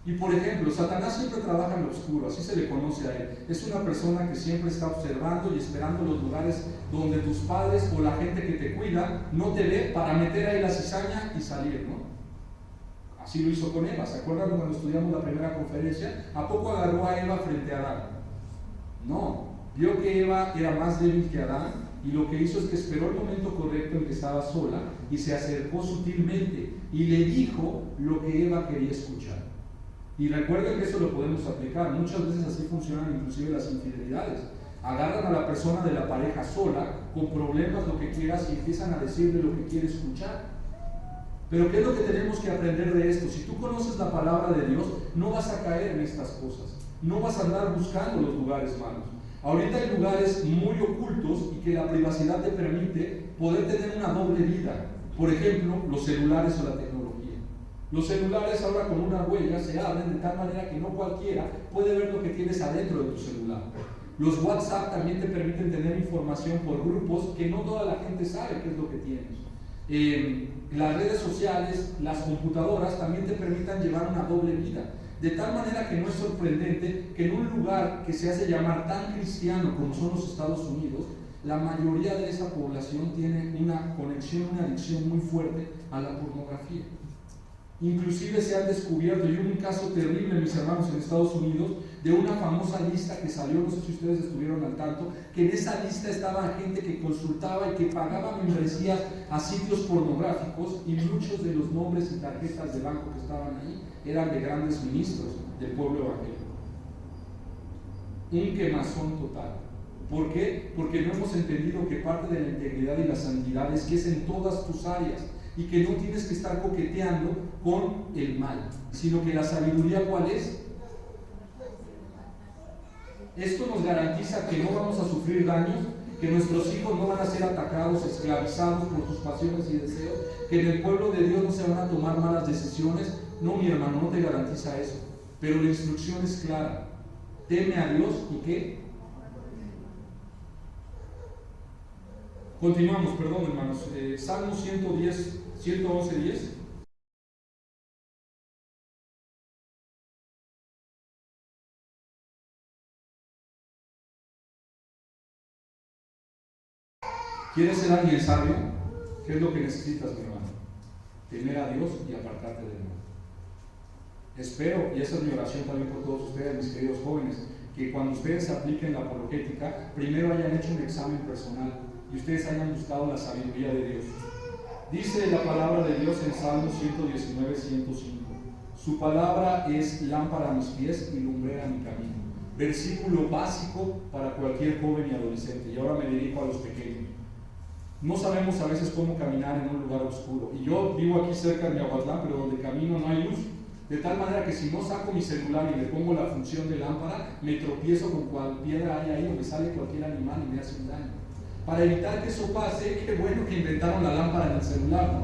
Y por ejemplo, Satanás siempre trabaja en lo oscuro, así se le conoce a él. Es una persona que siempre está observando y esperando los lugares donde tus padres o la gente que te cuida no te ve para meter ahí la cizaña y salir, ¿no? Así lo hizo con Eva. ¿Se acuerdan cuando estudiamos la primera conferencia? ¿A poco agarró a Eva frente a Adán? No, vio que Eva era más débil que Adán y lo que hizo es que esperó el momento correcto en que estaba sola y se acercó sutilmente y le dijo lo que Eva quería escuchar. Y recuerden que eso lo podemos aplicar. Muchas veces así funcionan inclusive las infidelidades. Agarran a la persona de la pareja sola, con problemas, lo que quieras, y empiezan a decirle lo que quiere escuchar. Pero ¿qué es lo que tenemos que aprender de esto? Si tú conoces la palabra de Dios, no vas a caer en estas cosas. No vas a andar buscando los lugares malos. Ahorita hay lugares muy ocultos y que la privacidad te permite poder tener una doble vida. Por ejemplo, los celulares o la tecnología. Los celulares ahora con una huella se abren de tal manera que no cualquiera puede ver lo que tienes adentro de tu celular. Los WhatsApp también te permiten tener información por grupos que no toda la gente sabe qué es lo que tienes. Las redes sociales, las computadoras también te permitan llevar una doble vida. De tal manera que no es sorprendente que en un lugar que se hace llamar tan cristiano como son los Estados Unidos, la mayoría de esa población tiene una conexión, una adicción muy fuerte a la pornografía. Inclusive se han descubierto, y hubo un caso terrible, mis hermanos, en Estados Unidos, de una famosa lista que salió, no sé si ustedes estuvieron al tanto, que en esa lista estaba gente que consultaba y que pagaba membresías a sitios pornográficos, y muchos de los nombres y tarjetas de banco que estaban ahí eran de grandes ministros del pueblo evangélico. Un quemazón total. ¿Por qué? Porque no hemos entendido que parte de la integridad y la santidad es que es en todas tus áreas, y que no tienes que estar coqueteando con el mal, sino que la sabiduría, ¿cuál es? Esto nos garantiza que no vamos a sufrir daños, que nuestros hijos no van a ser atacados, esclavizados por sus pasiones y deseos, que en el pueblo de Dios no se van a tomar malas decisiones. No, mi hermano, no te garantiza eso, pero la instrucción es clara: teme a Dios y ¿qué? Continuamos, perdón, hermanos. Salmo 110, 111, 10. ¿Quieres ser alguien sabio? ¿Qué es lo que necesitas, mi hermano? Temer a Dios y apartarte del mal. Espero, y esa es mi oración también por todos ustedes, mis queridos jóvenes, que cuando ustedes apliquen la apologética, primero hayan hecho un examen personal y ustedes hayan buscado la sabiduría de Dios. Dice la palabra de Dios en Salmo 119, 105. Su palabra es lámpara a mis pies y lumbrera a mi camino. Versículo básico para cualquier joven y adolescente. Y ahora me dirijo a los pequeños. No sabemos a veces cómo caminar en un lugar oscuro. Y yo vivo aquí cerca de Miahuatlán, pero donde camino no hay luz. De tal manera que si no saco mi celular y le pongo la función de lámpara, me tropiezo con cual piedra hay ahí o me sale cualquier animal y me hace un daño. Para evitar que eso pase, qué bueno que inventaron la lámpara en el celular, ¿no?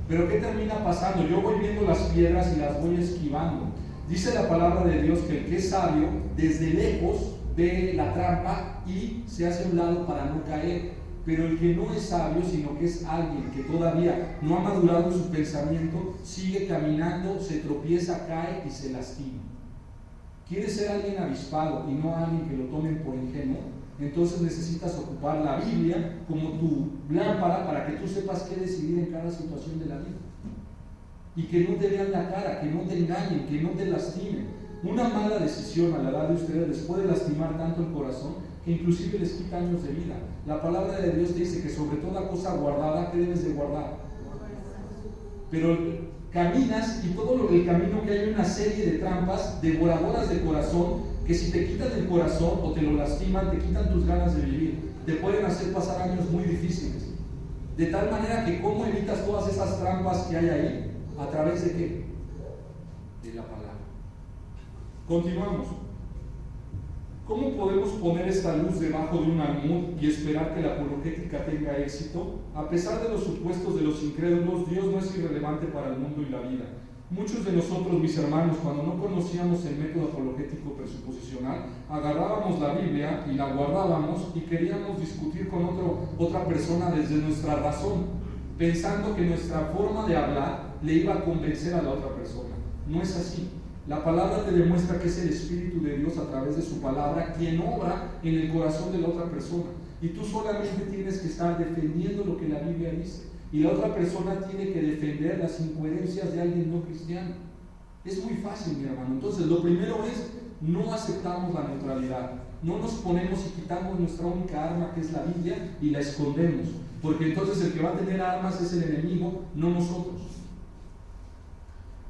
Pero ¿qué termina pasando? Yo voy viendo las piedras y las voy esquivando. Dice la palabra de Dios que el que es sabio, desde lejos ve la trampa y se hace a un lado para no caer. Pero el que no es sabio, sino que es alguien que todavía no ha madurado su pensamiento, sigue caminando, se tropieza, cae y se lastima. ¿Quieres ser alguien avispado y no alguien que lo tomen por ingenuo? Entonces necesitas ocupar la Biblia como tu lámpara para que tú sepas qué decidir en cada situación de la vida. Y que no te vean la cara, que no te engañen, que no te lastimen. Una mala decisión a la edad de ustedes les puede lastimar tanto el corazón que inclusive les quita años de vida. La palabra de Dios dice que sobre toda cosa guardada, ¿qué debes de guardar? Pero caminas y todo lo del camino que hay una serie de trampas devoradoras de corazón que si te quitan el corazón o te lo lastiman, te quitan tus ganas de vivir, te pueden hacer pasar años muy difíciles. De tal manera que ¿cómo evitas todas esas trampas que hay ahí? ¿A través de qué? De la palabra. Continuamos. ¿Cómo podemos poner esta luz debajo de un almud y esperar que la apologética tenga éxito? A pesar de los supuestos de los incrédulos, Dios no es irrelevante para el mundo y la vida. Muchos de nosotros, mis hermanos, cuando no conocíamos el método apologético presuposicional, agarrábamos la Biblia y la guardábamos y queríamos discutir con otra persona desde nuestra razón, pensando que nuestra forma de hablar le iba a convencer a la otra persona. No es así. La palabra te demuestra que es el Espíritu de Dios a través de su palabra quien obra en el corazón de la otra persona. Y tú solamente tienes que estar defendiendo lo que la Biblia dice. Y la otra persona tiene que defender las incoherencias de alguien no cristiano. Es muy fácil, mi hermano. Entonces, lo primero es, no aceptamos la neutralidad. No nos ponemos y quitamos nuestra única arma, que es la Biblia, y la escondemos. Porque entonces el que va a tener armas es el enemigo, no nosotros.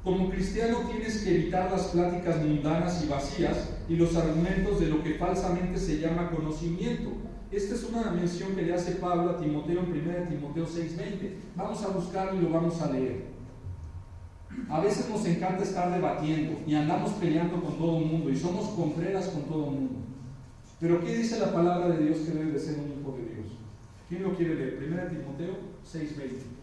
Como cristiano tienes que evitar las pláticas mundanas y vacías y los argumentos de lo que falsamente se llama conocimiento. Esta es una mención que le hace Pablo a Timoteo en 1 Timoteo 6:20. Vamos a buscarlo y lo vamos a leer. A veces nos encanta estar debatiendo y andamos peleando con todo el mundo y somos contreras con todo el mundo. Pero ¿qué dice la palabra de Dios que debe de ser un hijo de Dios? ¿Quién lo quiere leer? 1 Timoteo 6:20.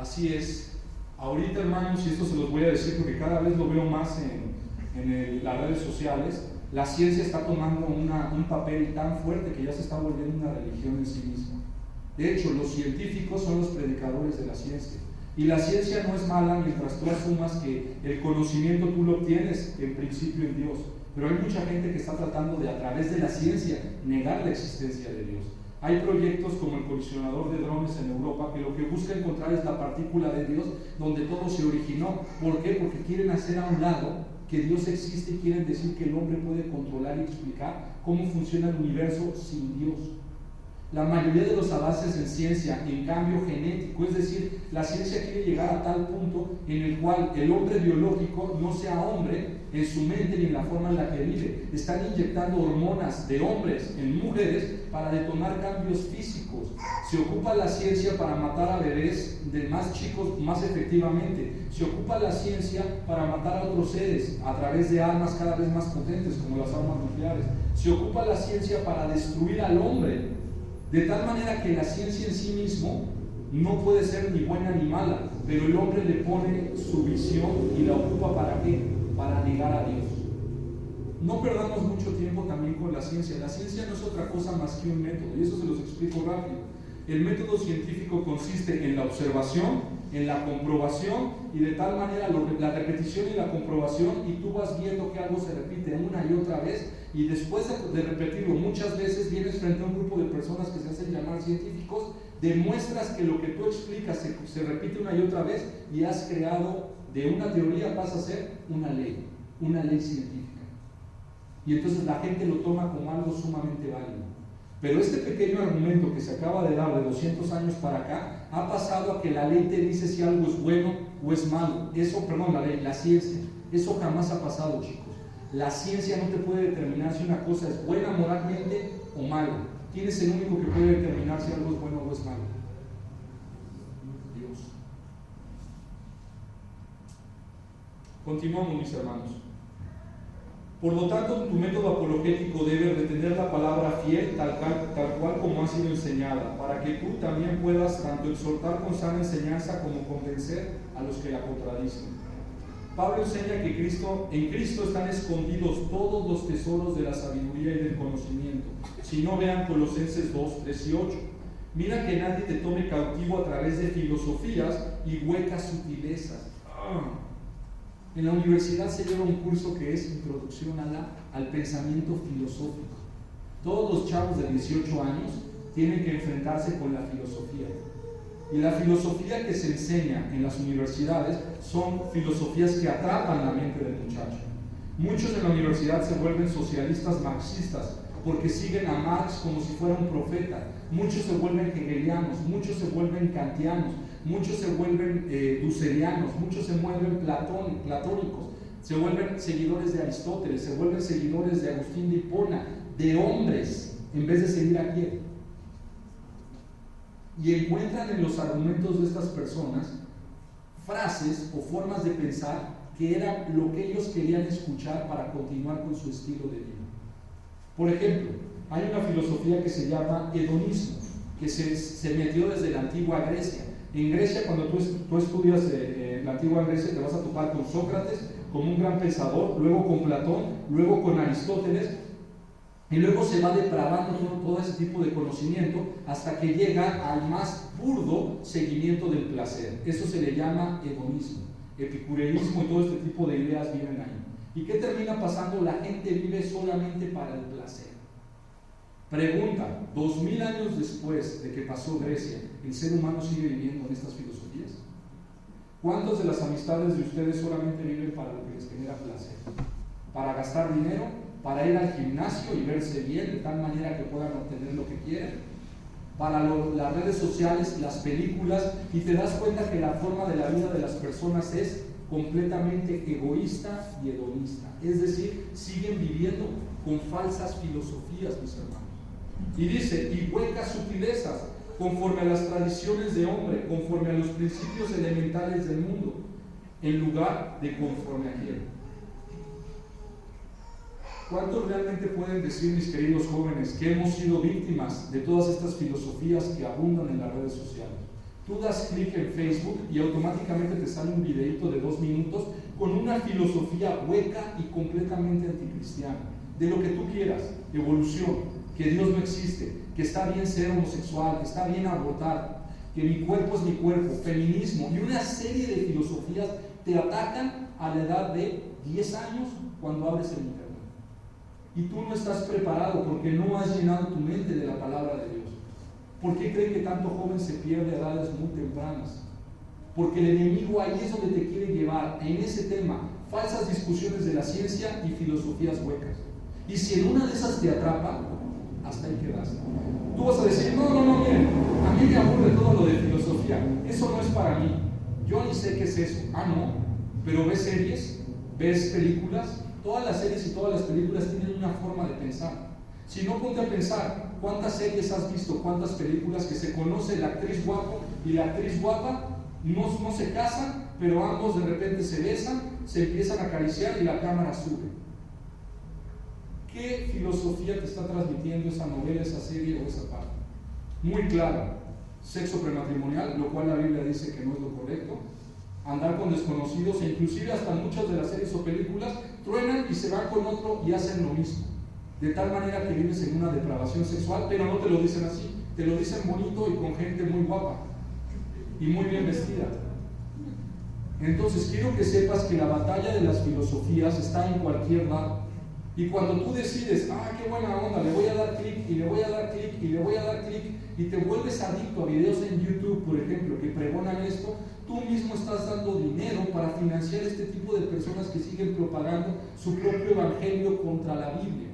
Así es. Ahorita, hermanos, y esto se los voy a decir porque cada vez lo veo más en las redes sociales, la ciencia está tomando un papel tan fuerte que ya se está volviendo una religión en sí misma. De hecho, los científicos son los predicadores de la ciencia. Y la ciencia no es mala mientras tú asumas que el conocimiento tú lo obtienes en principio en Dios. Pero hay mucha gente que está tratando de, a través de la ciencia, negar la existencia de Dios. Hay proyectos como el colisionador de drones en Europa que lo que busca encontrar es la partícula de Dios donde todo se originó. ¿Por qué? Porque quieren hacer a un lado que Dios existe y quieren decir que el hombre puede controlar y explicar cómo funciona el universo sin Dios. La mayoría de los avances en ciencia, en cambio genético, es decir, la ciencia quiere llegar a tal punto en el cual el hombre biológico no sea hombre en su mente ni en la forma en la que vive. Están inyectando hormonas de hombres en mujeres para detonar cambios físicos. Se ocupa la ciencia para matar a bebés de más chicos más efectivamente. Se ocupa la ciencia para matar a otros seres a través de armas cada vez más potentes como las armas nucleares. Se ocupa la ciencia para destruir al hombre. De tal manera que la ciencia en sí mismo no puede ser ni buena ni mala, pero el hombre le pone su visión y la ocupa ¿para qué? Para negar a Dios. No perdamos mucho tiempo también con la ciencia. La ciencia no es otra cosa más que un método, y eso se los explico rápido. El método científico consiste en la observación, en la comprobación, y de tal manera la repetición y la comprobación, y tú vas viendo que algo se repite una y otra vez, y después de repetirlo muchas veces vienes frente a un grupo de personas que se hacen llamar científicos, demuestras que lo que tú explicas se repite una y otra vez, y has creado, de una teoría pasa a ser una ley científica. Y entonces la gente lo toma como algo sumamente válido. Pero este pequeño argumento que se acaba de dar de 200 años para acá ha pasado a que la ley te dice si algo es bueno o es malo. La ciencia. Eso jamás ha pasado, chicos. La ciencia no te puede determinar si una cosa es buena moralmente o mala. ¿Quién es el único que puede determinar si algo es bueno o es malo? Dios. Continuamos, mis hermanos. Por lo tanto, tu método apologético debe retener la palabra fiel tal cual como ha sido enseñada, para que tú también puedas tanto exhortar con sana enseñanza como convencer a los que la contradicen. Pablo enseña que en Cristo están escondidos todos los tesoros de la sabiduría y del conocimiento. Si no, vean Colosenses 2, 3 y 8. Mira que nadie te tome cautivo a través de filosofías y huecas sutilezas. En la universidad se lleva un curso que es Introducción al Pensamiento Filosófico. Todos los chavos de 18 años tienen que enfrentarse con la filosofía. Y la filosofía que se enseña en las universidades son filosofías que atrapan la mente del muchacho. Muchos en la universidad se vuelven socialistas marxistas porque siguen a Marx como si fuera un profeta. Muchos se vuelven hegelianos, muchos se vuelven kantianos, muchos se vuelven dusselianos, muchos se vuelven platónicos, se vuelven seguidores de Aristóteles, se vuelven seguidores de Agustín de Hipona, de hombres, en vez de seguir a quién. Y encuentran en los argumentos de estas personas frases o formas de pensar que era lo que ellos querían escuchar para continuar con su estilo de vida. Por ejemplo, hay una filosofía que se llama hedonismo, que se metió desde la antigua Grecia. En Grecia, cuando tú estudias la antigua Grecia, te vas a topar con Sócrates como un gran pensador, luego con Platón, luego con Aristóteles, y luego se va depravando todo ese tipo de conocimiento hasta que llega al más burdo seguimiento del placer. Eso se le llama hedonismo, epicureísmo, y todo este tipo de ideas viven ahí. ¿Y qué termina pasando? La gente vive solamente para el placer. Pregunta, 2000 años después de que pasó Grecia, ¿el ser humano sigue viviendo en estas filosofías? ¿Cuántas de las amistades de ustedes solamente viven para lo que les genera placer? Para gastar dinero, para ir al gimnasio y verse bien de tal manera que puedan obtener lo que quieren, para las redes sociales, las películas, y te das cuenta que la forma de la vida de las personas es completamente egoísta y hedonista. Es decir, siguen viviendo con falsas filosofías, mis hermanos. Y dice, y huecas sutilezas, conforme a las tradiciones de hombre, conforme a los principios elementales del mundo, en lugar de conforme a quién. ¿Cuántos realmente pueden decir, mis queridos jóvenes, que hemos sido víctimas de todas estas filosofías que abundan en las redes sociales? Tú das clic en Facebook y automáticamente te sale un videito de 2 minutos con una filosofía hueca y completamente anticristiana, de lo que tú quieras, evolución, que Dios no existe, que está bien ser homosexual, que está bien abortar, que mi cuerpo es mi cuerpo, feminismo, y una serie de filosofías te atacan a la edad de 10 años cuando abres el internet. Y tú no estás preparado porque no has llenado tu mente de la palabra de Dios. ¿Por qué creen que tanto joven se pierde a edades muy tempranas? Porque el enemigo ahí es donde te quiere llevar, en ese tema, falsas discusiones de la ciencia y filosofías huecas. Y si en una de esas te atrapa, hasta ahí quedas. Tú vas a decir, no, miren, a mí me aburre todo lo de filosofía, eso no es para mí, yo ni sé qué es eso. Ah, no, pero ves series, ves películas, todas las series y todas las películas tienen una forma de pensar. Si no, ponte a pensar, ¿cuántas series has visto, cuántas películas que se conoce la actriz guapo y la actriz guapa, no se casan, pero ambos de repente se besan, se empiezan a acariciar y la cámara sube? ¿Qué filosofía te está transmitiendo esa novela, esa serie o esa parte? Muy clara: sexo prematrimonial, lo cual la Biblia dice que no es lo correcto, andar con desconocidos, e inclusive hasta muchas de las series o películas truenan y se van con otro y hacen lo mismo, de tal manera que vives en una depravación sexual, pero no te lo dicen así, te lo dicen bonito y con gente muy guapa y muy bien vestida. Entonces quiero que sepas que la batalla de las filosofías está en cualquier lado. Y cuando tú decides, qué buena onda, le voy a dar clic y le voy a dar clic y le voy a dar clic, y te vuelves adicto a videos en YouTube, por ejemplo, que pregonan esto, tú mismo estás dando dinero para financiar este tipo de personas que siguen propagando su propio evangelio contra la Biblia.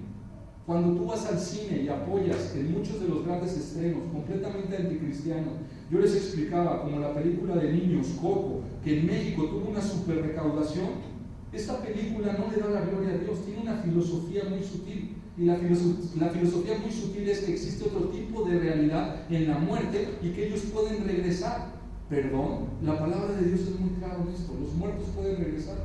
Cuando tú vas al cine y apoyas en muchos de los grandes estrenos completamente anticristianos, yo les explicaba, como la película de niños Coco, que en México tuvo una super recaudación. Esta película no le da la gloria a Dios, tiene una filosofía muy sutil. Y la filosofía muy sutil es que existe otro tipo de realidad en la muerte y que ellos pueden regresar. Perdón, la palabra de Dios es muy clara en esto: los muertos pueden regresar.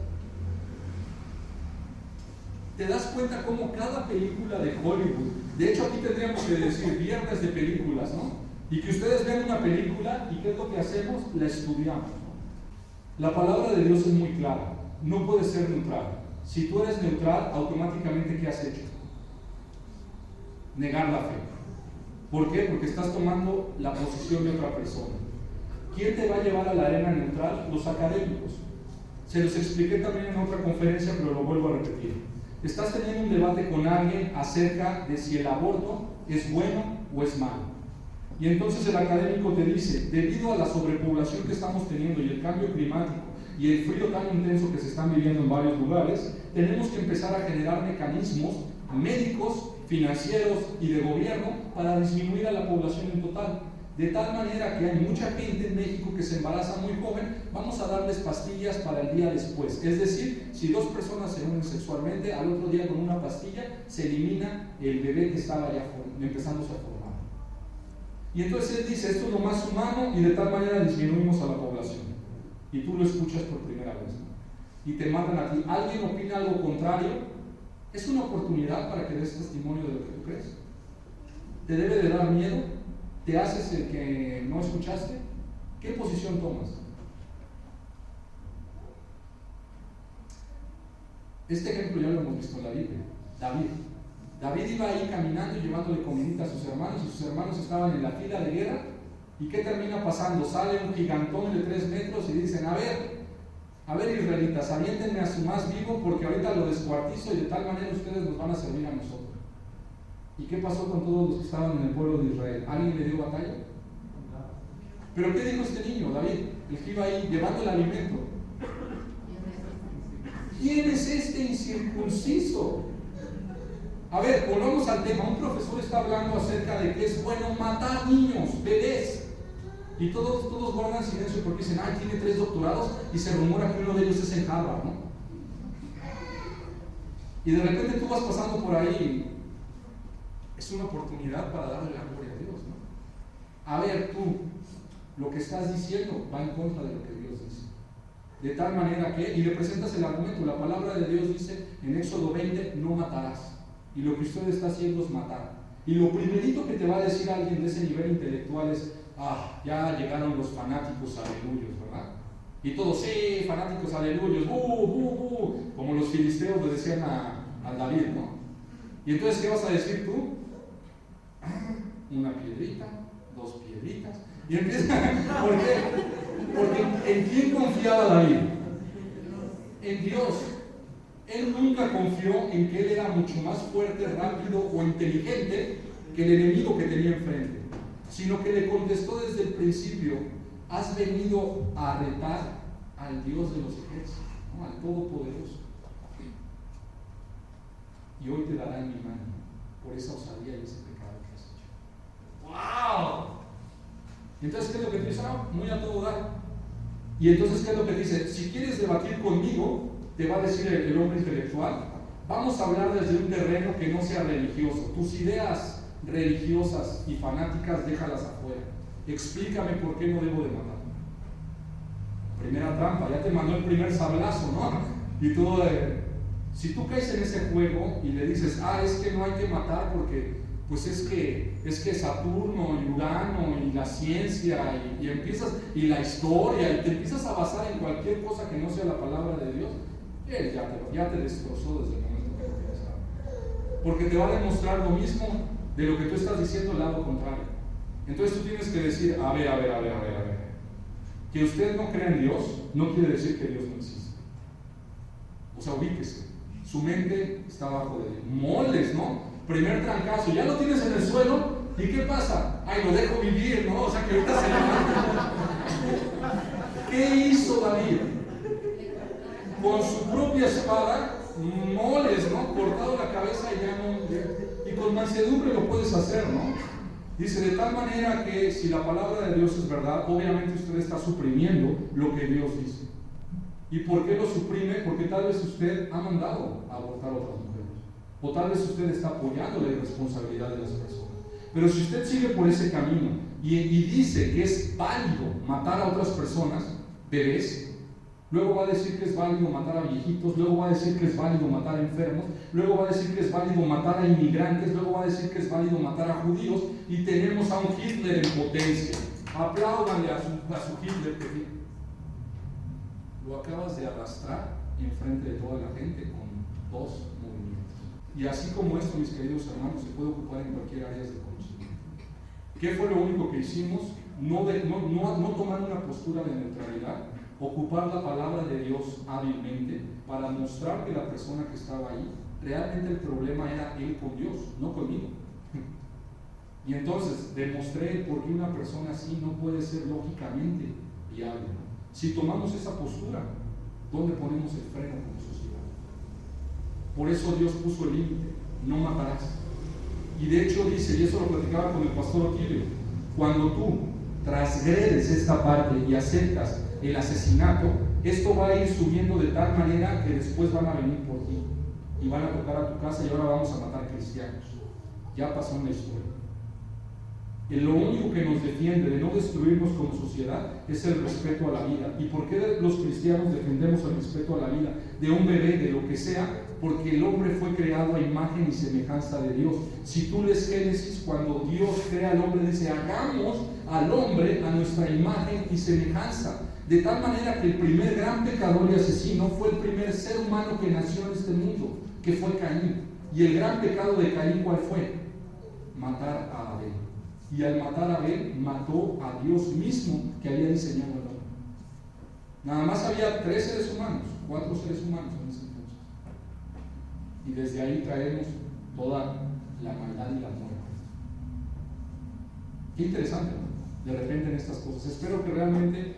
¿Te das cuenta cómo cada película de Hollywood, de hecho aquí tendríamos que decir viernes de películas, ¿no? Y que ustedes vean una película y ¿qué es lo que hacemos? La estudiamos, ¿no? La palabra de Dios es muy clara, no puedes ser neutral. Si tú eres neutral, automáticamente ¿qué has hecho? Negar la fe. ¿Por qué? Porque estás tomando la posición de otra persona. ¿Quién te va a llevar a la arena neutral? Los académicos. Se los expliqué también en otra conferencia, pero lo vuelvo a repetir. Estás teniendo un debate con alguien acerca de si el aborto es bueno o es malo. Y entonces el académico te dice, debido a la sobrepoblación que estamos teniendo y el cambio climático y el frío tan intenso que se están viviendo en varios lugares, tenemos que empezar a generar mecanismos médicos, financieros y de gobierno para disminuir a la población en total. De tal manera que hay mucha gente en México que se embaraza muy joven, vamos a darles pastillas para el día después. Es decir, si 2 personas se unen sexualmente, al otro día con una pastilla se elimina el bebé que estaba ya empezándose a formar. Y entonces él dice, esto es lo más humano y de tal manera disminuimos a la población. Y tú lo escuchas por primera vez, ¿no? Y te mandan a ti. ¿Alguien opina algo contrario? Es una oportunidad para que des testimonio de lo que tú crees. ¿Te debe de dar miedo? ¿Te haces el que no escuchaste? ¿Qué posición tomas? Este ejemplo ya lo hemos visto en la Biblia. David iba ahí caminando y llevándole comidita a sus hermanos, y sus hermanos estaban en la fila de guerra. ¿Y qué termina pasando? Sale un gigantón de 3 metros y dicen, a ver israelitas, aviéntenme a su más vivo porque ahorita lo descuartizo y de tal manera ustedes nos van a servir a nosotros. ¿Y qué pasó con todos los que estaban en el pueblo de Israel? ¿Alguien le dio batalla? ¿Pero qué dijo este niño, David? el que iba ahí llevando el alimento. ¿Quién es este incircunciso? A ver, volvamos al tema. Un profesor está hablando acerca de que es bueno matar niños, bebés. Y todos guardan silencio porque dicen, ay, tiene 3 doctorados y se rumora que uno de ellos es en Harvard, ¿no? Y de repente tú vas pasando por ahí. Es una oportunidad para darle la gloria a Dios, ¿no? A ver, tú, lo que estás diciendo va en contra de lo que Dios dice. De tal manera que, y le presentas el argumento, la palabra de Dios dice en Éxodo 20, no matarás. Y lo que usted está haciendo es matar. Y lo primerito que te va a decir alguien de ese nivel intelectual es, ya llegaron los fanáticos aleluyos, ¿verdad? Y todos, sí, fanáticos aleluyos, como los filisteos le decían a David, ¿no? Y entonces, ¿qué vas a decir tú? Una piedrita, 2 piedritas. Y empieza, ¿por qué? Porque ¿en quién confiaba David? En Dios. Él nunca confió en que él era mucho más fuerte, rápido o inteligente que el enemigo que tenía enfrente, sino que le contestó desde el principio, has venido a retar al Dios de los ejércitos, ¿no? Al Todopoderoso. Y hoy te dará en mi mano por esa osadía y ese pecado que has hecho. ¡Wow! Entonces, ¿qué es lo que te dice? Muy a todo dar. Y entonces, ¿qué es lo que dice? Si quieres debatir conmigo, te va a decir el hombre intelectual, vamos a hablar desde un terreno que no sea religioso. Tus ideas religiosas y fanáticas, déjalas afuera. Explícame por qué no debo de matar. Primera trampa, ya te mandó el primer sablazo, ¿no? Y tú, si tú caes en ese juego y le dices, es que no hay que matar porque, pues es que Saturno y Urano y la ciencia y empiezas, y la historia, y te empiezas a basar en cualquier cosa que no sea la palabra de Dios, él ya te destrozó desde el momento que lo empezaron. Porque te va a demostrar lo mismo de lo que tú estás diciendo al lado contrario. Entonces tú tienes que decir, a ver. Que usted no crea en Dios no quiere decir que Dios no existe. O sea, ubíquese. Su mente está abajo de moles, ¿no? Primer trancazo, ya lo tienes en el suelo, ¿y qué pasa? Lo dejo vivir, ¿no? O sea, que ahorita se levanta. ¿Qué hizo David? Con su propia espada, moles, ¿no? Cortado la cabeza y ya no. Y con mansedumbre lo puedes hacer, ¿no? Dice, de tal manera que si la palabra de Dios es verdad, obviamente usted está suprimiendo lo que Dios dice. ¿Y por qué lo suprime? Porque tal vez usted ha mandado a abortar a otras mujeres. O tal vez usted está apoyando la irresponsabilidad de las personas. Pero si usted sigue por ese camino y dice que es válido matar a otras personas, bebés, luego va a decir que es válido matar a viejitos, luego va a decir que es válido matar a enfermos, luego va a decir que es válido matar a inmigrantes, luego va a decir que es válido matar a judíos, y tenemos a un Hitler en potencia. Apláudanle a su Hitler, que lo acabas de arrastrar enfrente de toda la gente con 2 movimientos. Y así como esto, mis queridos hermanos, se puede ocupar en cualquier área del conocimiento. ¿Qué fue lo único que hicimos? No tomar una postura de neutralidad, ocupar la palabra de Dios hábilmente para mostrar que la persona que estaba ahí, realmente el problema era él con Dios, no conmigo. Y entonces demostré por qué una persona así no puede ser lógicamente viable. Si tomamos esa postura, ¿dónde ponemos el freno como sociedad? Por eso Dios puso el límite, no matarás. Y de hecho dice, y eso lo platicaba con el pastor Otilio, cuando tú transgredes esta parte y aceptas el asesinato, esto va a ir subiendo de tal manera que después van a venir por ti y van a tocar a tu casa y ahora vamos a matar cristianos. Ya pasó en la historia. Lo único que nos defiende de no destruirnos como sociedad es el respeto a la vida. ¿Y por qué los cristianos defendemos el respeto a la vida? De un bebé, de lo que sea, porque el hombre fue creado a imagen y semejanza de Dios. Si tú lees Génesis, cuando Dios crea al hombre, dice, hagamos al hombre a nuestra imagen y semejanza. De tal manera que el primer gran pecador y asesino fue el primer ser humano que nació en este mundo, que fue Caín. Y el gran pecado de Caín, ¿cuál fue? Matar a Abel. Y al matar a Abel, mató a Dios mismo que había diseñado al hombre. Nada más había 3 seres humanos, 4 seres humanos en ese entonces. Y desde ahí traemos toda la maldad y la muerte. Qué interesante, ¿no? De repente en estas cosas. Espero que realmente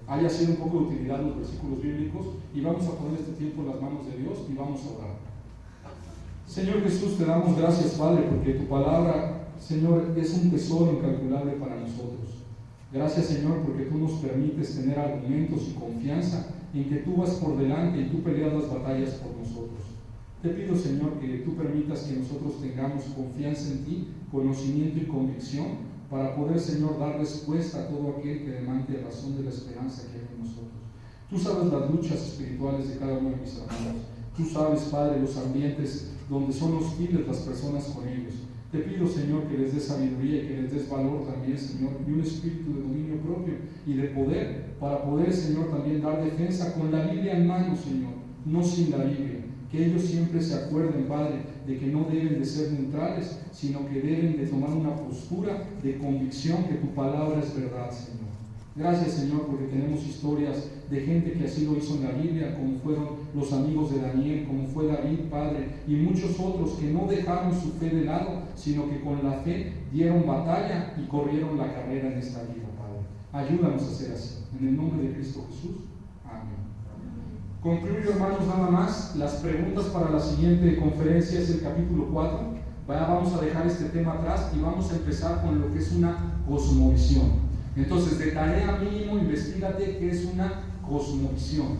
haya sido un poco de utilidad los versículos bíblicos, y vamos a poner este tiempo en las manos de Dios y vamos a orar. Señor Jesús, te damos gracias, Padre, porque tu palabra, Señor, es un tesoro incalculable para nosotros. Gracias, Señor, porque tú nos permites tener argumentos y confianza en que tú vas por delante y tú peleas las batallas por nosotros. Te pido, Señor, que tú permitas que nosotros tengamos confianza en ti, conocimiento y convicción, para poder, Señor, dar respuesta a todo aquel que demande razón de la esperanza que hay en nosotros. Tú sabes las luchas espirituales de cada uno de mis hermanos. Tú sabes, Padre, los ambientes donde son hostiles las personas con ellos. Te pido, Señor, que les des sabiduría y que les des valor también, Señor, y un espíritu de dominio propio y de poder, para poder, Señor, también dar defensa con la Biblia en mano, Señor, no sin la Biblia. Que ellos siempre se acuerden, Padre, de que no deben de ser neutrales, sino que deben de tomar una postura de convicción que tu palabra es verdad, Señor. Gracias, Señor, porque tenemos historias de gente que así lo hizo en la Biblia, como fueron los amigos de Daniel, como fue David, Padre, y muchos otros que no dejaron su fe de lado, sino que con la fe dieron batalla y corrieron la carrera en esta vida, Padre. Ayúdanos a ser así. En el nombre de Cristo Jesús. Amén. Concluyo, hermanos, nada más. Las preguntas para la siguiente conferencia es el capítulo 4. Vamos a dejar este tema atrás y vamos a empezar con lo que es una cosmovisión. Entonces, de tarea mínimo, investígate qué es una cosmovisión.